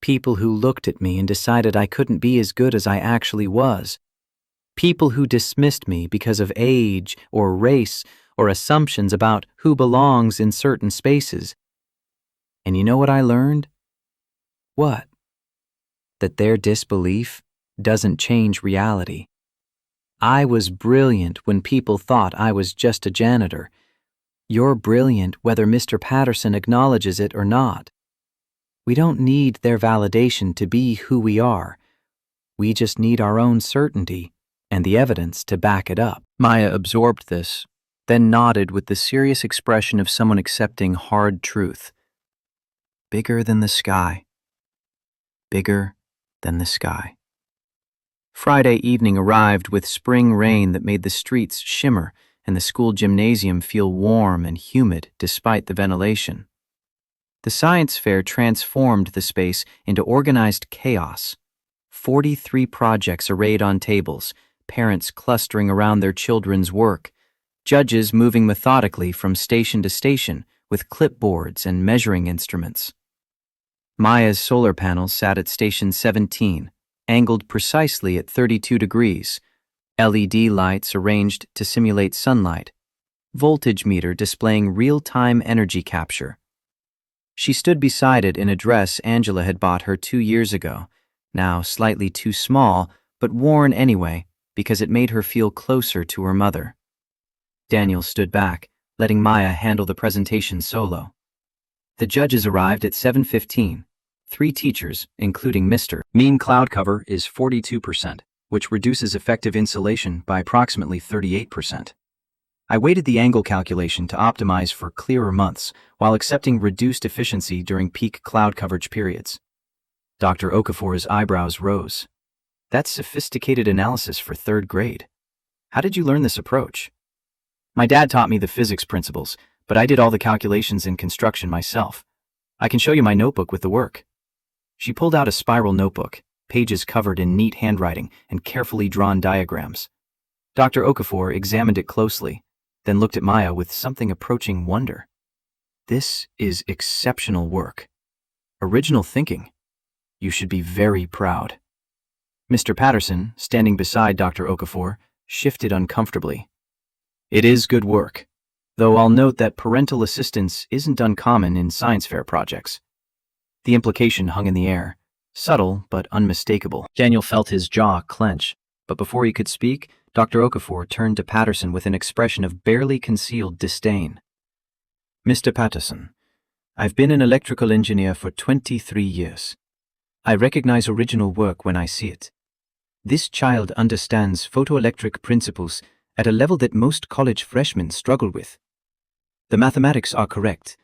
People who looked at me and decided I couldn't be as good as I actually was. People who dismissed me because of age or race or assumptions about who belongs in certain spaces. And you know what I learned? What? That their disbelief doesn't change reality. I was brilliant when people thought I was just a janitor. You're brilliant whether Mr. Patterson acknowledges it or not. We don't need their validation to be who we are. We just need our own certainty and the evidence to back it up. Maya absorbed this, then nodded with the serious expression of someone accepting hard truth. Bigger than the sky. Bigger than the sky. Friday evening arrived with spring rain that made the streets shimmer and the school gymnasium feel warm and humid despite the ventilation. The science fair transformed the space into organized chaos. 43 projects arrayed on tables, parents clustering around their children's work, judges moving methodically from station to station with clipboards and measuring instruments. Maya's solar panels sat at station 17, angled precisely at 32 degrees, LED lights arranged to simulate sunlight, voltage meter displaying real-time energy capture. She stood beside it in a dress Angela had bought her 2 years ago, now slightly too small, but worn anyway because it made her feel closer to her mother. Daniel stood back, letting Maya handle the presentation solo. The judges arrived at 7:15. 3 teachers, including Mr. Mean cloud cover is 42%, which reduces effective insulation by approximately 38%. I weighted the angle calculation to optimize for clearer months while accepting reduced efficiency during peak cloud coverage periods. Dr. Okafor's eyebrows rose. That's sophisticated analysis for 3rd grade. How did you learn this approach? My dad taught me the physics principles, but I did all the calculations in construction myself. I can show you my notebook with the work. She pulled out a spiral notebook, pages covered in neat handwriting and carefully drawn diagrams. Dr. Okafor examined it closely, then looked at Maya with something approaching wonder. This is exceptional work. Original thinking. You should be very proud. Mr. Patterson, standing beside Dr. Okafor, shifted uncomfortably. It is good work, though I'll note that parental assistance isn't uncommon in science fair projects. The implication hung in the air, subtle but unmistakable. Daniel felt his jaw clench, but before he could speak, Dr. Okafor turned to Patterson with an expression of barely concealed disdain. Mr. Patterson, I've been an electrical engineer for 23 years. I recognize original work when I see it. This child understands photoelectric principles at a level that most college freshmen struggle with. The mathematics are correct,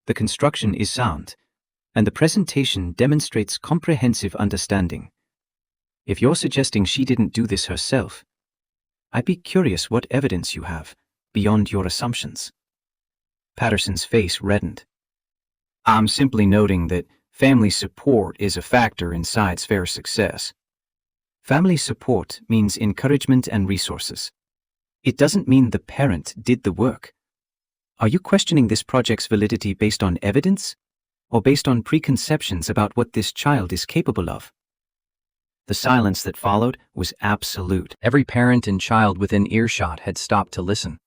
the construction is sound, and the presentation demonstrates comprehensive understanding. If you're suggesting she didn't do this herself, I'd be curious what evidence you have beyond your assumptions. Patterson's face reddened. I'm simply noting that family support is a factor in science fair success. Family support means encouragement and resources. It doesn't mean the parent did the work. Are you questioning this project's validity based on evidence, or based on preconceptions about what this child is capable of? The silence that followed was absolute. Every parent and child within earshot had stopped to listen.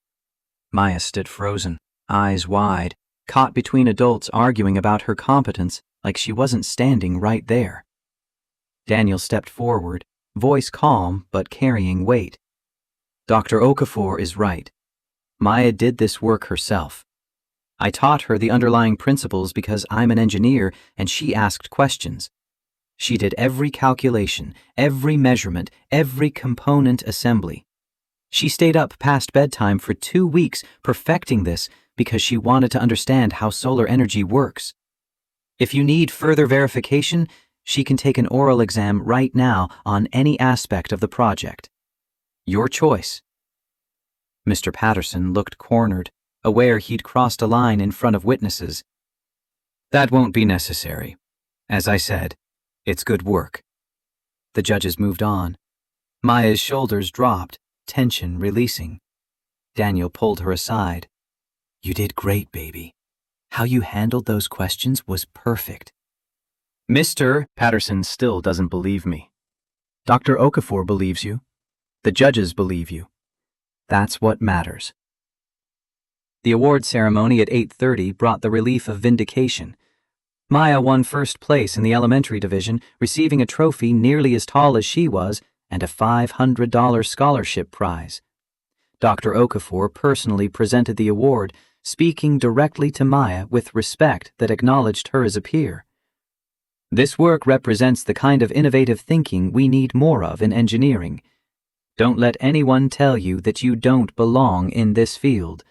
Maya stood frozen, eyes wide, caught between adults arguing about her competence like she wasn't standing right there. Daniel stepped forward, voice calm but carrying weight. Dr. Okafor is right. Maya did this work herself. I taught her the underlying principles because I'm an engineer and she asked questions. She did every calculation, every measurement, every component assembly. She stayed up past bedtime for 2 weeks perfecting this because she wanted to understand how solar energy works. If you need further verification, she can take an oral exam right now on any aspect of the project. Your choice. Mr. Patterson looked cornered, aware he'd crossed a line in front of witnesses. That won't be necessary. As I said, it's good work. The judges moved on. Maya's shoulders dropped, tension releasing. Daniel pulled her aside. You did great, baby. How you handled those questions was perfect. Mr. Patterson still doesn't believe me. Dr. Okafor believes you. The judges believe you. That's what matters. The award ceremony at 8:30 brought the relief of vindication. Maya won first place in the elementary division, receiving a trophy nearly as tall as she was and a $500 scholarship prize. Dr. Okafor personally presented the award, speaking directly to Maya with respect that acknowledged her as a peer. This work represents the kind of innovative thinking we need more of in engineering. Don't let anyone tell you that you don't belong in this field.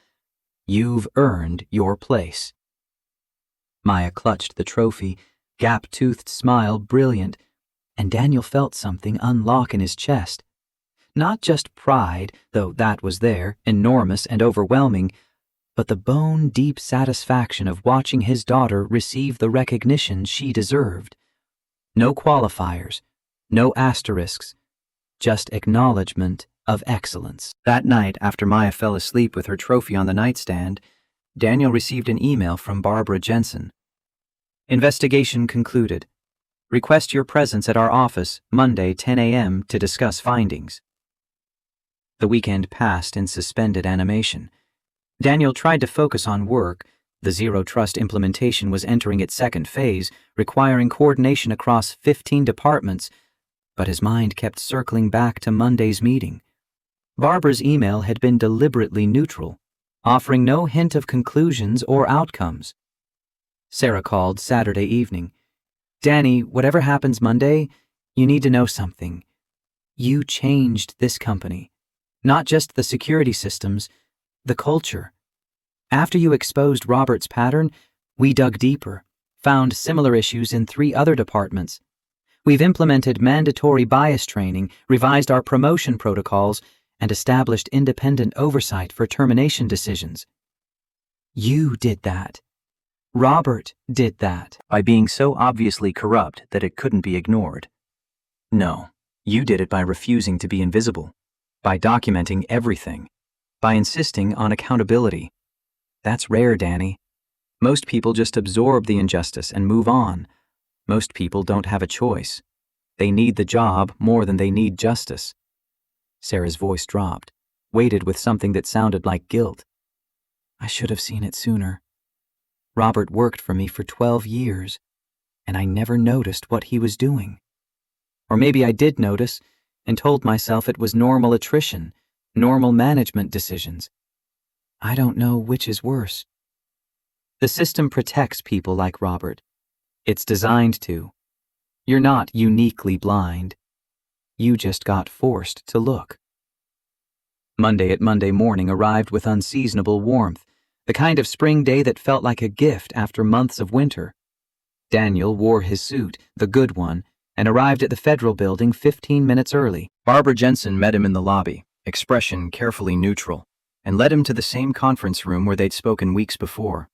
You've earned your place. Maya clutched the trophy, gap-toothed smile brilliant, and Daniel felt something unlock in his chest. Not just pride, though that was there, enormous and overwhelming, but the bone-deep satisfaction of watching his daughter receive the recognition she deserved. No qualifiers, no asterisks, just acknowledgement of excellence. That night, after Maya fell asleep with her trophy on the nightstand, Daniel received an email from Barbara Jensen. Investigation concluded. Request your presence at our office Monday 10 a.m. to discuss findings. The weekend passed in suspended animation. Daniel tried to focus on work. The Zero Trust implementation was entering its second phase, requiring coordination across 15 departments, but his mind kept circling back to Monday's meeting. Barbara's email had been deliberately neutral, offering no hint of conclusions or outcomes. Sarah called Saturday evening. Danny, whatever happens Monday, you need to know something. You changed this company. Not just the security systems, the culture. After you exposed Robert's pattern, we dug deeper, found similar issues in 3 other departments. We've implemented mandatory bias training, revised our promotion protocols, and established independent oversight for termination decisions. You did that. Robert did that. By being so obviously corrupt that it couldn't be ignored. No, you did it by refusing to be invisible, by documenting everything, by insisting on accountability. That's rare, Danny. Most people just absorb the injustice and move on. Most people don't have a choice. They need the job more than they need justice. Sarah's voice dropped, weighted with something that sounded like guilt. I should have seen it sooner. Robert worked for me for 12 years, and I never noticed what he was doing. Or maybe I did notice and told myself it was normal attrition, normal management decisions. I don't know which is worse. The system protects people like Robert. It's designed to. You're not uniquely blind. You just got forced to look. Monday morning arrived with unseasonable warmth, the kind of spring day that felt like a gift after months of winter. Daniel wore his suit, the good one, and arrived at the Federal Building 15 minutes early. Barbara Jensen met him in the lobby, expression carefully neutral, and led him to the same conference room where they'd spoken weeks before.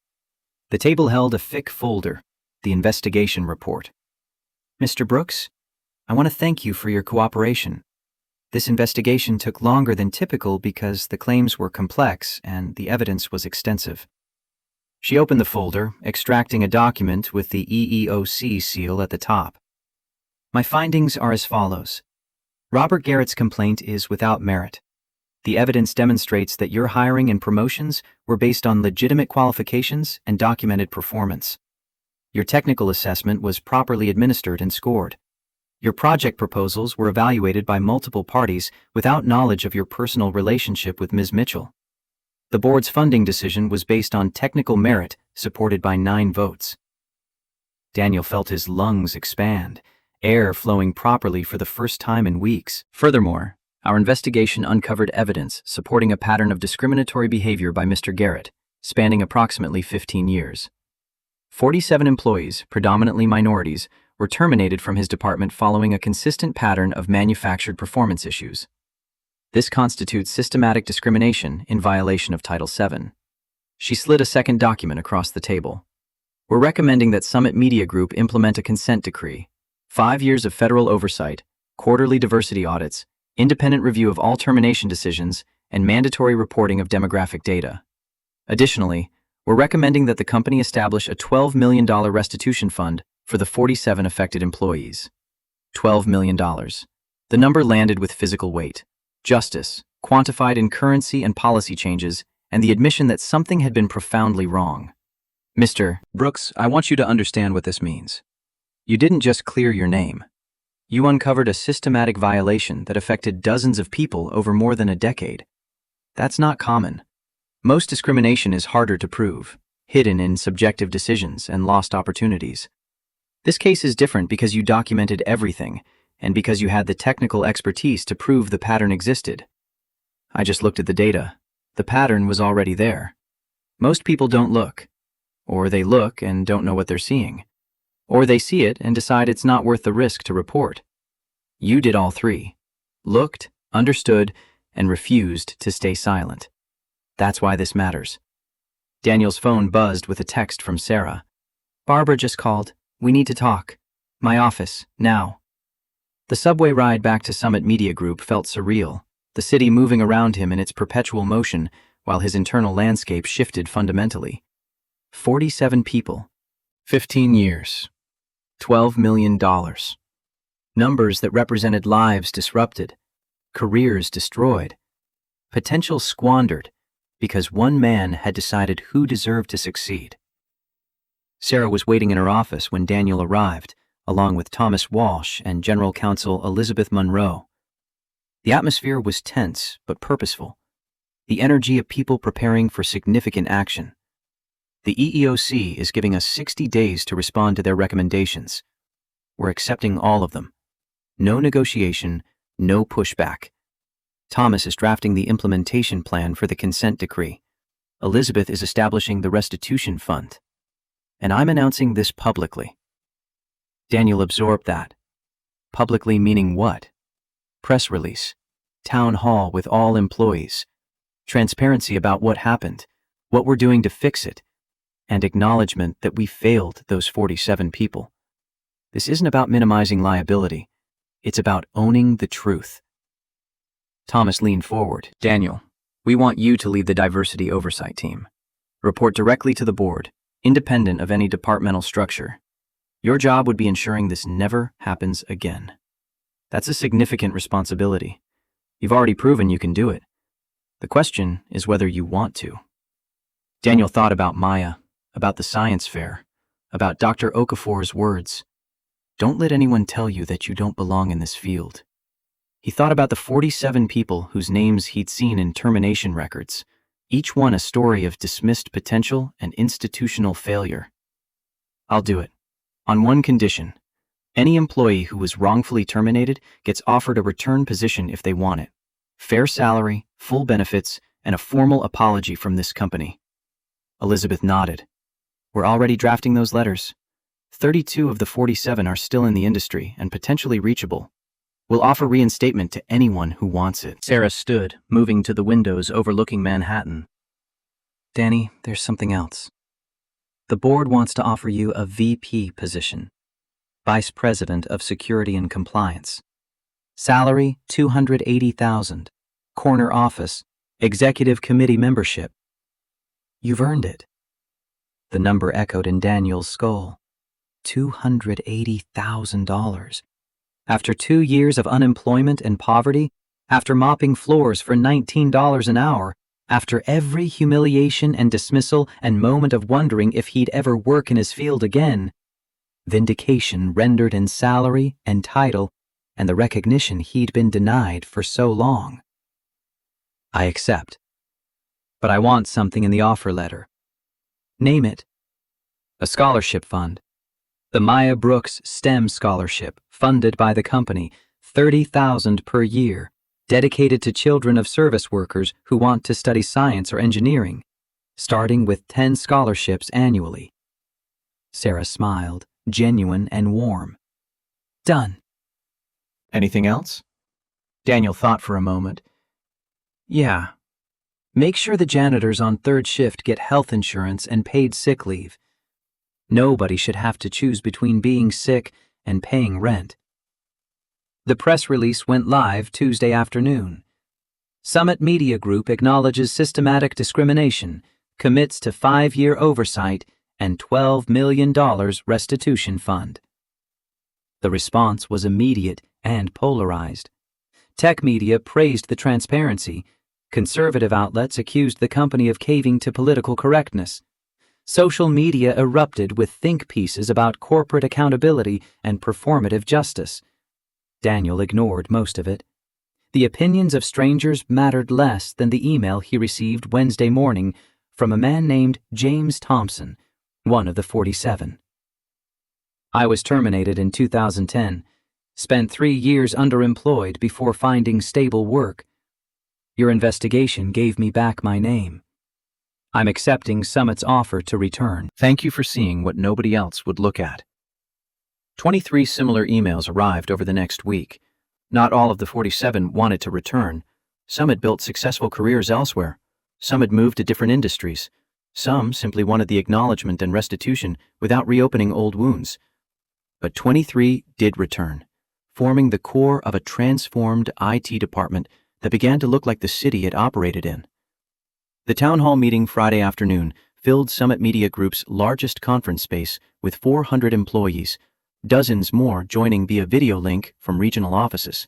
The table held a thick folder, the investigation report. Mr. Brooks, I want to thank you for your cooperation. This investigation took longer than typical because the claims were complex and the evidence was extensive. She opened the folder, extracting a document with the EEOC seal at the top. My findings are as follows. Robert Garrett's complaint is without merit. The evidence demonstrates that your hiring and promotions were based on legitimate qualifications and documented performance. Your technical assessment was properly administered and scored. Your project proposals were evaluated by multiple parties without knowledge of your personal relationship with Ms. Mitchell. The board's funding decision was based on technical merit, supported by 9 votes. Daniel felt his lungs expand, air flowing properly for the first time in weeks. Furthermore, our investigation uncovered evidence supporting a pattern of discriminatory behavior by Mr. Garrett, spanning approximately 15 years. 47 employees, predominantly minorities, were terminated from his department following a consistent pattern of manufactured performance issues. This constitutes systematic discrimination in violation of Title VII. She slid a second document across the table. We're recommending that Summit Media Group implement a consent decree, 5 years of federal oversight, quarterly diversity audits, independent review of all termination decisions, and mandatory reporting of demographic data. Additionally, we're recommending that the company establish a $12 million restitution fund for the 47 affected employees. $12 million. The number landed with physical weight, justice, quantified in currency and policy changes, and the admission that something had been profoundly wrong. Mr. Brooks, I want you to understand what this means. You didn't just clear your name. You uncovered a systematic violation that affected dozens of people over more than a decade. That's not common. Most discrimination is harder to prove, hidden in subjective decisions and lost opportunities. This case is different because you documented everything, and because you had the technical expertise to prove the pattern existed. I just looked at the data. The pattern was already there. Most people don't look. Or they look and don't know what they're seeing. Or they see it and decide it's not worth the risk to report. You did all 3. Looked, understood, and refused to stay silent. That's why this matters. Daniel's phone buzzed with a text from Sarah. "Barbara just called. We need to talk. My office, now." The subway ride back to Summit Media Group felt surreal, the city moving around him in its perpetual motion while his internal landscape shifted fundamentally. 47 people, 15 years, $12 million. Numbers that represented lives disrupted, careers destroyed, potential squandered because one man had decided who deserved to succeed. Sarah was waiting in her office when Daniel arrived, along with Thomas Walsh and General Counsel Elizabeth Monroe. The atmosphere was tense but purposeful, the energy of people preparing for significant action. The EEOC is giving us 60 days to respond to their recommendations. We're accepting all of them. No negotiation, no pushback. Thomas is drafting the implementation plan for the consent decree. Elizabeth is establishing the restitution fund. And I'm announcing this publicly. Daniel absorbed that. Publicly meaning what? Press release, town hall with all employees, transparency about what happened, what we're doing to fix it, and acknowledgement that we failed those 47 people. This isn't about minimizing liability. It's about owning the truth. Thomas leaned forward. "Daniel, we want you to lead the diversity oversight team. Report directly to the board, independent of any departmental structure. Your job would be ensuring this never happens again. That's a significant responsibility. You've already proven you can do it. The question is whether you want to." Daniel thought about Maya, about the science fair, about Dr. Okafor's words. "Don't let anyone tell you that you don't belong in this field." He thought about the 47 people whose names he'd seen in termination records, each one a story of dismissed potential and institutional failure. "I'll do it. On one condition. Any employee who was wrongfully terminated gets offered a return position if they want it. Fair salary, full benefits, and a formal apology from this company." Elizabeth nodded. "We're already drafting those letters. 32 of the 47 are still in the industry and potentially reachable. We'll offer reinstatement to anyone who wants it." Sarah stood, moving to the windows overlooking Manhattan. "Danny, there's something else. The board wants to offer you a VP position, Vice President of Security and Compliance. Salary, $280,000. Corner office, Executive Committee membership. You've earned it." The number echoed in Daniel's skull. $280,000. After 2 years of unemployment and poverty, after mopping floors for $19 an hour, after every humiliation and dismissal and moment of wondering if he'd ever work in his field again, vindication rendered in salary and title and the recognition he'd been denied for so long. "I accept. But I want something in the offer letter." "Name it." "A scholarship fund. The Maya Brooks STEM Scholarship, funded by the company, $30,000 per year, dedicated to children of service workers who want to study science or engineering, starting with 10 scholarships annually." Sarah smiled, genuine and warm. "Done." "Anything else?" Daniel thought for a moment. "Yeah. Make sure the janitors on third shift get health insurance and paid sick leave. Nobody should have to choose between being sick and paying rent." The press release went live Tuesday afternoon. Summit Media Group acknowledges systematic discrimination, commits to 5-year oversight, and $12 million restitution fund. The response was immediate and polarized. Tech media praised the transparency. Conservative outlets accused the company of caving to political correctness. Social media erupted with think pieces about corporate accountability and performative justice. Daniel ignored most of it. The opinions of strangers mattered less than the email he received Wednesday morning from a man named James Thompson, one of the 47. "I was terminated in 2010, spent 3 years underemployed before finding stable work. Your investigation gave me back my name. I'm accepting Summit's offer to return. Thank you for seeing what nobody else would look at." 23 similar emails arrived over the next week, Not all of the 47 wanted to return. Some had built successful careers elsewhere. Some had moved to different industries. Some simply wanted the acknowledgement and restitution without reopening old wounds. But 23 did return, forming the core of a transformed IT department that began to look like the city it operated in. The town hall meeting Friday afternoon filled Summit Media Group's largest conference space with 400 employees, dozens more joining via video link from regional offices.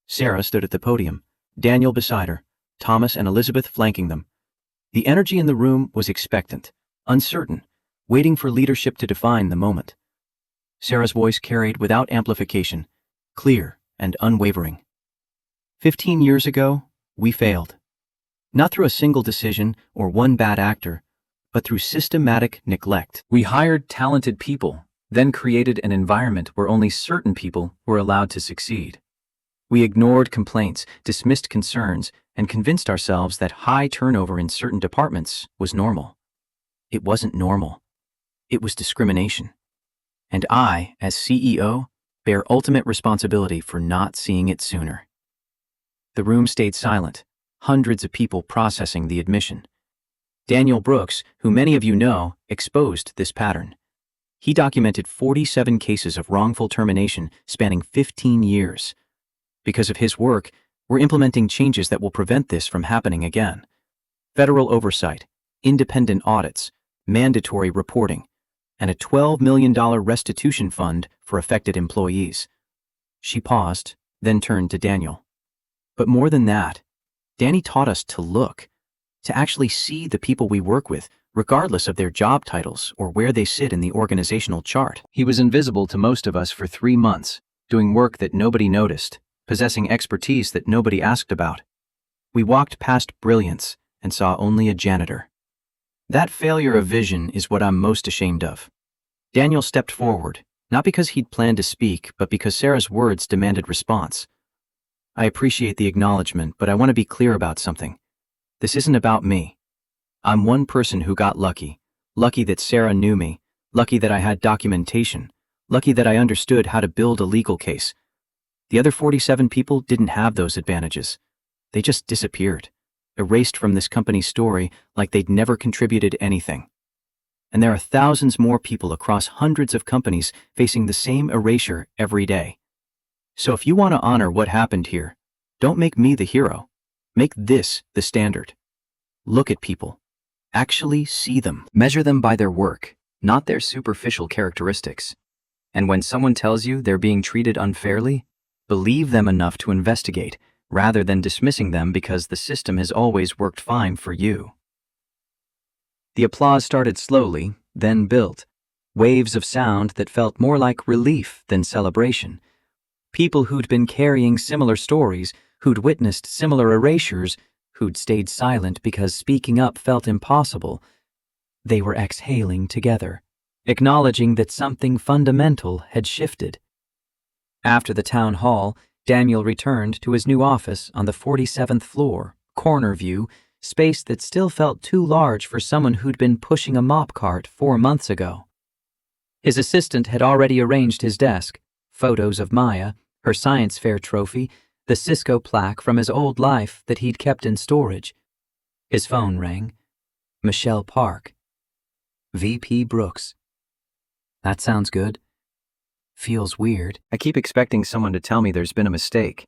Sarah stood at the podium, Daniel beside her, Thomas and Elizabeth flanking them. The energy in the room was expectant, uncertain, waiting for leadership to define the moment. Sarah's voice carried without amplification, clear and unwavering. 15 years ago, we failed. Not through a single decision or one bad actor, but through systematic neglect. We hired talented people, then created an environment where only certain people were allowed to succeed. We ignored complaints, dismissed concerns, and convinced ourselves that high turnover in certain departments was normal. It wasn't normal. It was discrimination. And I, as CEO, bear ultimate responsibility for not seeing it sooner. The room stayed silent, hundreds of people processing the admission. Daniel Brooks, who many of you know, exposed this pattern. He documented 47 cases of wrongful termination spanning 15 years. Because of his work, we're implementing changes that will prevent this from happening again. Federal oversight, independent audits, mandatory reporting, and a $12 million restitution fund for affected employees. She paused, then turned to Daniel. But more than that, Danny taught us to look, to actually see the people we work with, regardless of their job titles or where they sit in the organizational chart. He was invisible to most of us for 3 months, doing work that nobody noticed, possessing expertise that nobody asked about. We walked past brilliance and saw only a janitor. That failure of vision is what I'm most ashamed of. Daniel stepped forward, not because he'd planned to speak, but because Sarah's words demanded response. I appreciate the acknowledgement, but I want to be clear about something. This isn't about me. I'm one person who got lucky. Lucky that Sarah knew me. Lucky that I had documentation. Lucky that I understood how to build a legal case. The other 47 people didn't have those advantages. They just disappeared, erased from this company's story like they'd never contributed anything. And there are thousands more people across hundreds of companies facing the same erasure every day. So if you want to honor what happened here, don't make me the hero. Make this the standard. Look at people. Actually see them. Measure them by their work, not their superficial characteristics. And when someone tells you they're being treated unfairly, believe them enough to investigate, rather than dismissing them because the system has always worked fine for you. The applause started slowly, then built. Waves of sound that felt more like relief than celebration. People who'd been carrying similar stories, who'd witnessed similar erasures, who'd stayed silent because speaking up felt impossible. They were exhaling together, acknowledging that something fundamental had shifted. After the town hall, Daniel returned to his new office on the 47th floor, corner view, space that still felt too large for someone who'd been pushing a mop cart 4 months ago. His assistant had already arranged his desk, photos of Maya, her science fair trophy, the Cisco plaque from his old life that he'd kept in storage. His phone rang. Michelle Park. VP Brooks. That sounds good. Feels weird. I keep expecting someone to tell me there's been a mistake.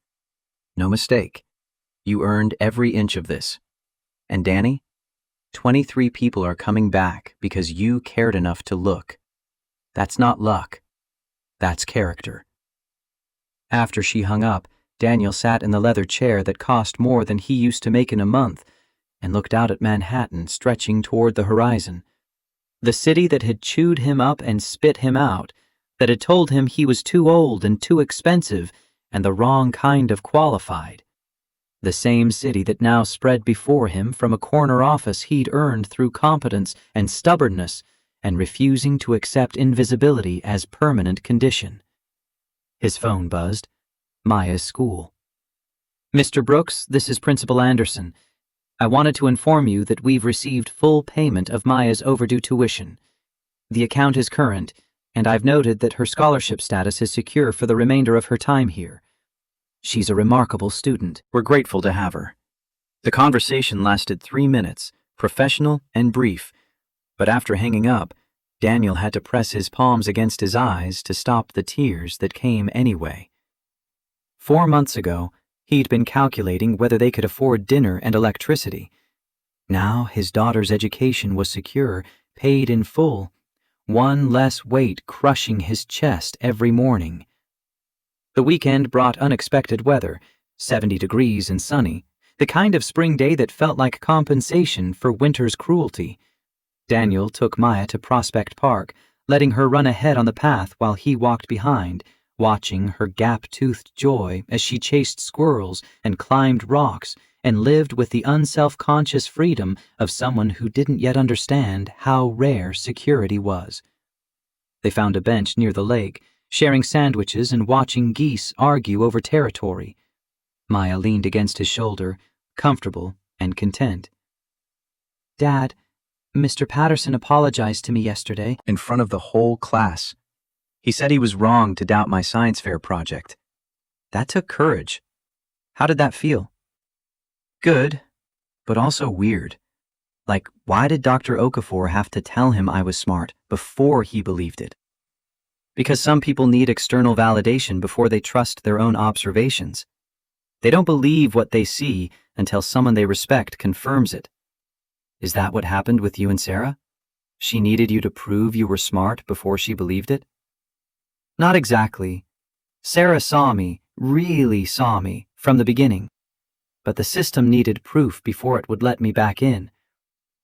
No mistake. You earned every inch of this. And Danny, 23 people are coming back because you cared enough to look. That's not luck. That's character. After she hung up, Daniel sat in the leather chair that cost more than he used to make in a month and looked out at Manhattan stretching toward the horizon. The city that had chewed him up and spit him out, that had told him he was too old and too expensive and the wrong kind of qualified. The same city that now spread before him from a corner office he'd earned through competence and stubbornness and refusing to accept invisibility as permanent condition. His phone buzzed. Maya's school. Mr. Brooks, this is Principal Anderson. I wanted to inform you that we've received full payment of Maya's overdue tuition. The account is current, and I've noted that her scholarship status is secure for the remainder of her time here. She's a remarkable student. We're grateful to have her. The conversation lasted 3 minutes, professional and brief, but after hanging up, Daniel had to press his palms against his eyes to stop the tears that came anyway. 4 months ago, he'd been calculating whether they could afford dinner and electricity. Now his daughter's education was secure, paid in full, one less weight crushing his chest every morning. The weekend brought unexpected weather, 70 degrees and sunny, the kind of spring day that felt like compensation for winter's cruelty. Daniel took Maya to Prospect Park, letting her run ahead on the path while he walked behind, watching her gap-toothed joy as she chased squirrels and climbed rocks and lived with the unself-conscious freedom of someone who didn't yet understand how rare security was. They found a bench near the lake, sharing sandwiches and watching geese argue over territory. Maya leaned against his shoulder, comfortable and content. "Dad, Mr. Patterson apologized to me yesterday." In front of the whole class. He said he was wrong to doubt my science fair project. That took courage. How did that feel? Good, but also weird. Like, why did Dr. Okafor have to tell him I was smart before he believed it? Because some people need external validation before they trust their own observations. They don't believe what they see until someone they respect confirms it. Is that what happened with you and Sarah? She needed you to prove you were smart before she believed it? Not exactly. Sarah saw me, really saw me, from the beginning. But the system needed proof before it would let me back in.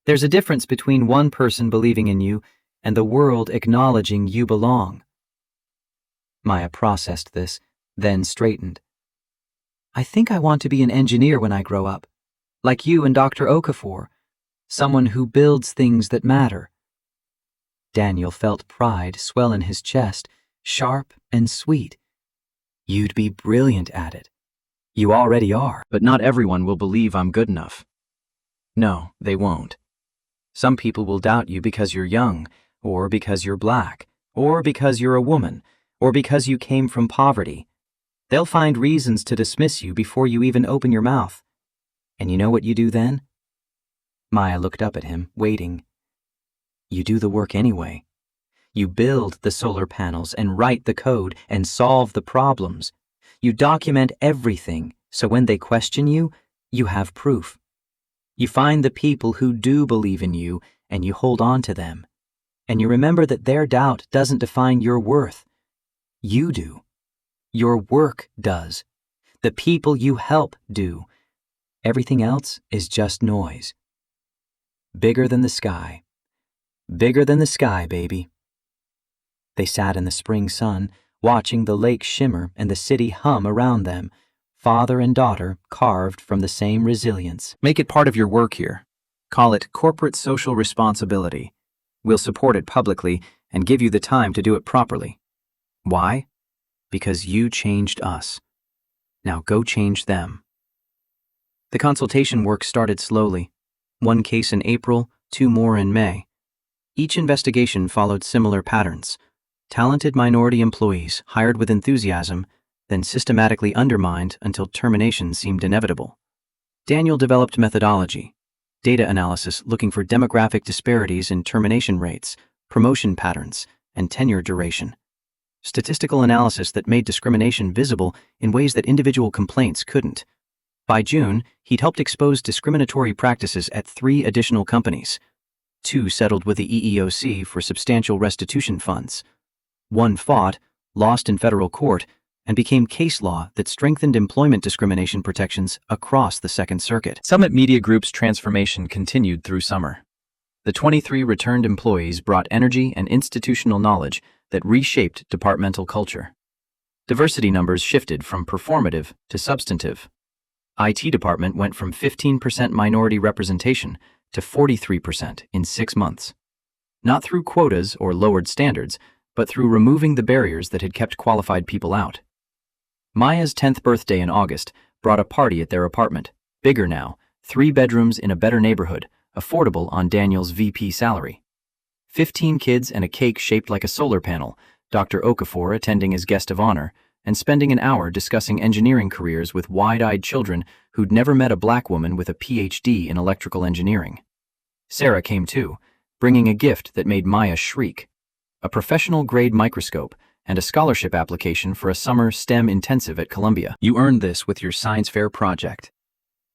There's a difference between one person believing in you and the world acknowledging you belong. Maya processed this, then straightened. I think I want to be an engineer when I grow up, like you and Dr. Okafor, someone who builds things that matter. Daniel felt pride swell in his chest, sharp and sweet. You'd be brilliant at it. You already are. But not everyone will believe I'm good enough. No, they won't. Some people will doubt you because you're young, or because you're black, or because you're a woman, or because you came from poverty. They'll find reasons to dismiss you before you even open your mouth. And you know what you do then? Maya looked up at him, waiting. You do the work anyway. You build the solar panels and write the code and solve the problems. You document everything, so when they question you, you have proof. You find the people who do believe in you, and you hold on to them. And you remember that their doubt doesn't define your worth. You do. Your work does. The people you help do. Everything else is just noise. Bigger than the sky. Bigger than the sky, baby. They sat in the spring sun, watching the lake shimmer and the city hum around them, father and daughter carved from the same resilience. Make it part of your work here. Call it corporate social responsibility. We'll support it publicly and give you the time to do it properly. Why? Because you changed us. Now go change them. The consultation work started slowly. 1 case in April, 2 more in May. Each investigation followed similar patterns. Talented minority employees hired with enthusiasm, then systematically undermined until termination seemed inevitable. Daniel developed methodology, data analysis looking for demographic disparities in termination rates, promotion patterns, and tenure duration. Statistical analysis that made discrimination visible in ways that individual complaints couldn't. By June, he'd helped expose discriminatory practices at 3 additional companies. 2 settled with the EEOC for substantial restitution funds. 1 fought, lost in federal court, and became case law that strengthened employment discrimination protections across the Second Circuit. Summit Media Group's transformation continued through summer. The 23 returned employees brought energy and institutional knowledge that reshaped departmental culture. Diversity numbers shifted from performative to substantive. IT department went from 15% minority representation to 43% in 6 months. Not through quotas or lowered standards, but through removing the barriers that had kept qualified people out. Maya's 10th birthday in August brought a party at their apartment, bigger now, 3 bedrooms in a better neighborhood, affordable on Daniel's VP salary. 15 kids and a cake shaped like a solar panel, Dr. Okafor attending as guest of honor, and spending an hour discussing engineering careers with wide-eyed children who'd never met a black woman with a PhD in electrical engineering. Sarah came too, bringing a gift that made Maya shriek: a professional-grade microscope and a scholarship application for a summer STEM intensive at Columbia. You earned this with your science fair project.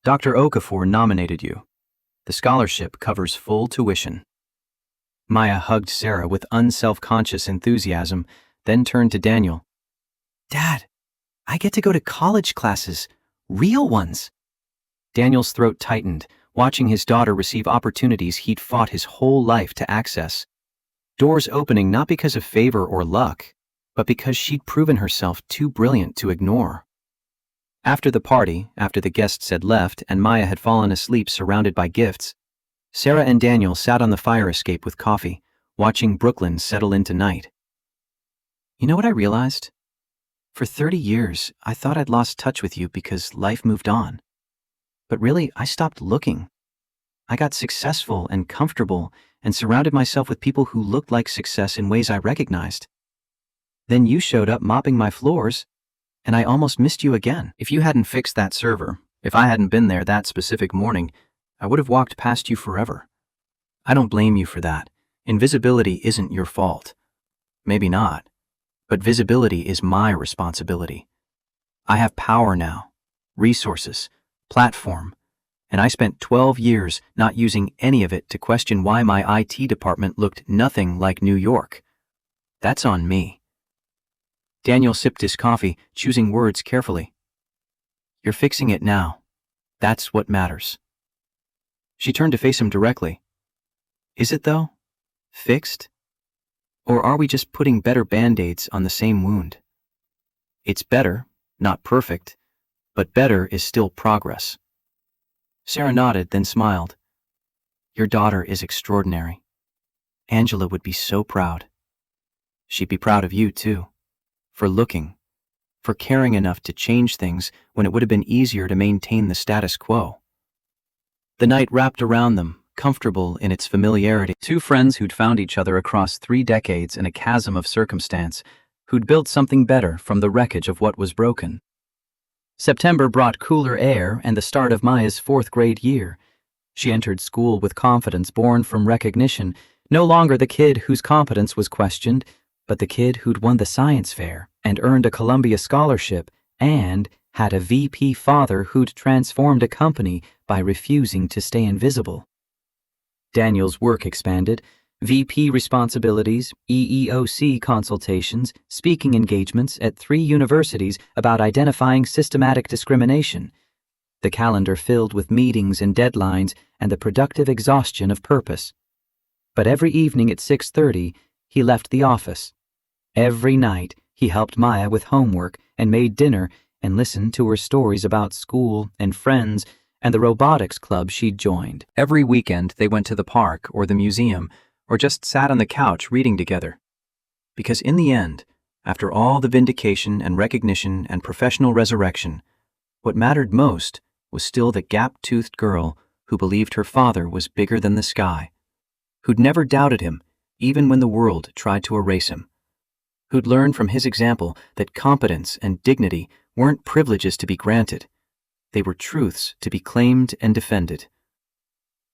Dr. Okafor nominated you. The scholarship covers full tuition. Maya hugged Sarah with unself-conscious enthusiasm, then turned to Daniel. Dad, I get to go to college classes, real ones. Daniel's throat tightened, watching his daughter receive opportunities he'd fought his whole life to access. Doors opening not because of favor or luck, but because she'd proven herself too brilliant to ignore. After the party, after the guests had left and Maya had fallen asleep surrounded by gifts, Sarah and Daniel sat on the fire escape with coffee, watching Brooklyn settle into night. You know what I realized? For 30 years, I thought I'd lost touch with you because life moved on. But really, I stopped looking. I got successful and comfortable and surrounded myself with people who looked like success in ways I recognized. Then you showed up mopping my floors, and I almost missed you again. If you hadn't fixed that server, if I hadn't been there that specific morning, I would have walked past you forever. I don't blame you for that. Invisibility isn't your fault. Maybe not. But visibility is my responsibility. I have power now, resources, platform, and I spent 12 years not using any of it to question why my IT department looked nothing like New York. That's on me. Daniel sipped his coffee, choosing words carefully. You're fixing it now. That's what matters. She turned to face him directly. Is it though? Fixed? Or are we just putting better band-aids on the same wound? It's better, not perfect, but better is still progress. Sarah nodded, then smiled. Your daughter is extraordinary. Angela would be so proud. She'd be proud of you, too, for looking, for caring enough to change things when it would have been easier to maintain the status quo. The night wrapped around them, comfortable in its familiarity. Two friends who'd found each other across 3 decades in a chasm of circumstance, who'd built something better from the wreckage of what was broken. September brought cooler air and the start of Maya's 4th grade year. She entered school with confidence born from recognition, no longer the kid whose competence was questioned, but the kid who'd won the science fair and earned a Columbia scholarship and had a VP father who'd transformed a company by refusing to stay invisible. Daniel's work expanded. VP responsibilities, EEOC consultations, speaking engagements at 3 universities about identifying systematic discrimination. The calendar filled with meetings and deadlines and the productive exhaustion of purpose. But every evening at 6:30, he left the office. Every night, he helped Maya with homework and made dinner and listened to her stories about school and friends and the robotics club she'd joined. Every weekend, they went to the park or the museum or just sat on the couch reading together. Because in the end, after all the vindication and recognition and professional resurrection, what mattered most was still the gap-toothed girl who believed her father was bigger than the sky, who'd never doubted him even when the world tried to erase him, who'd learned from his example that competence and dignity weren't privileges to be granted. They were truths to be claimed and defended.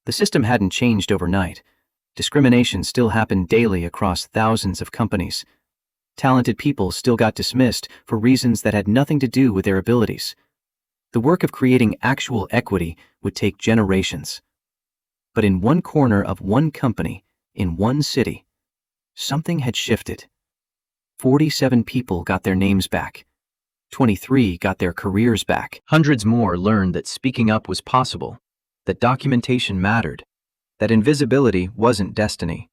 The system hadn't changed overnight. Discrimination still happened daily across thousands of companies. Talented people still got dismissed for reasons that had nothing to do with their abilities. The work of creating actual equity would take generations. But in one corner of one company, in one city, something had shifted. 47 people got their names back. 23 got their careers back. Hundreds more learned that speaking up was possible, that documentation mattered, that invisibility wasn't destiny.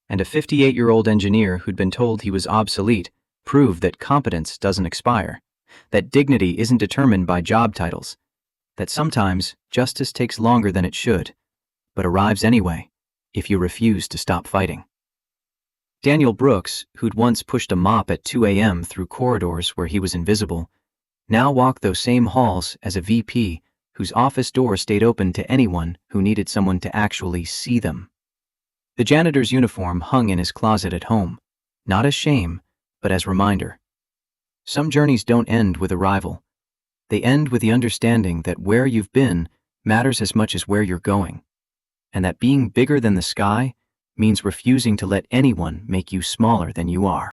And a 58-year-old engineer who'd been told he was obsolete proved that competence doesn't expire, that dignity isn't determined by job titles, that sometimes justice takes longer than it should, but arrives anyway, if you refuse to stop fighting. Daniel Brooks, who'd once pushed a mop at 2 a.m. through corridors where he was invisible, now walked those same halls as a VP whose office door stayed open to anyone who needed someone to actually see them. The janitor's uniform hung in his closet at home, not as shame, but as reminder. Some journeys don't end with arrival. They end with the understanding that where you've been matters as much as where you're going, and that being bigger than the sky means refusing to let anyone make you smaller than you are.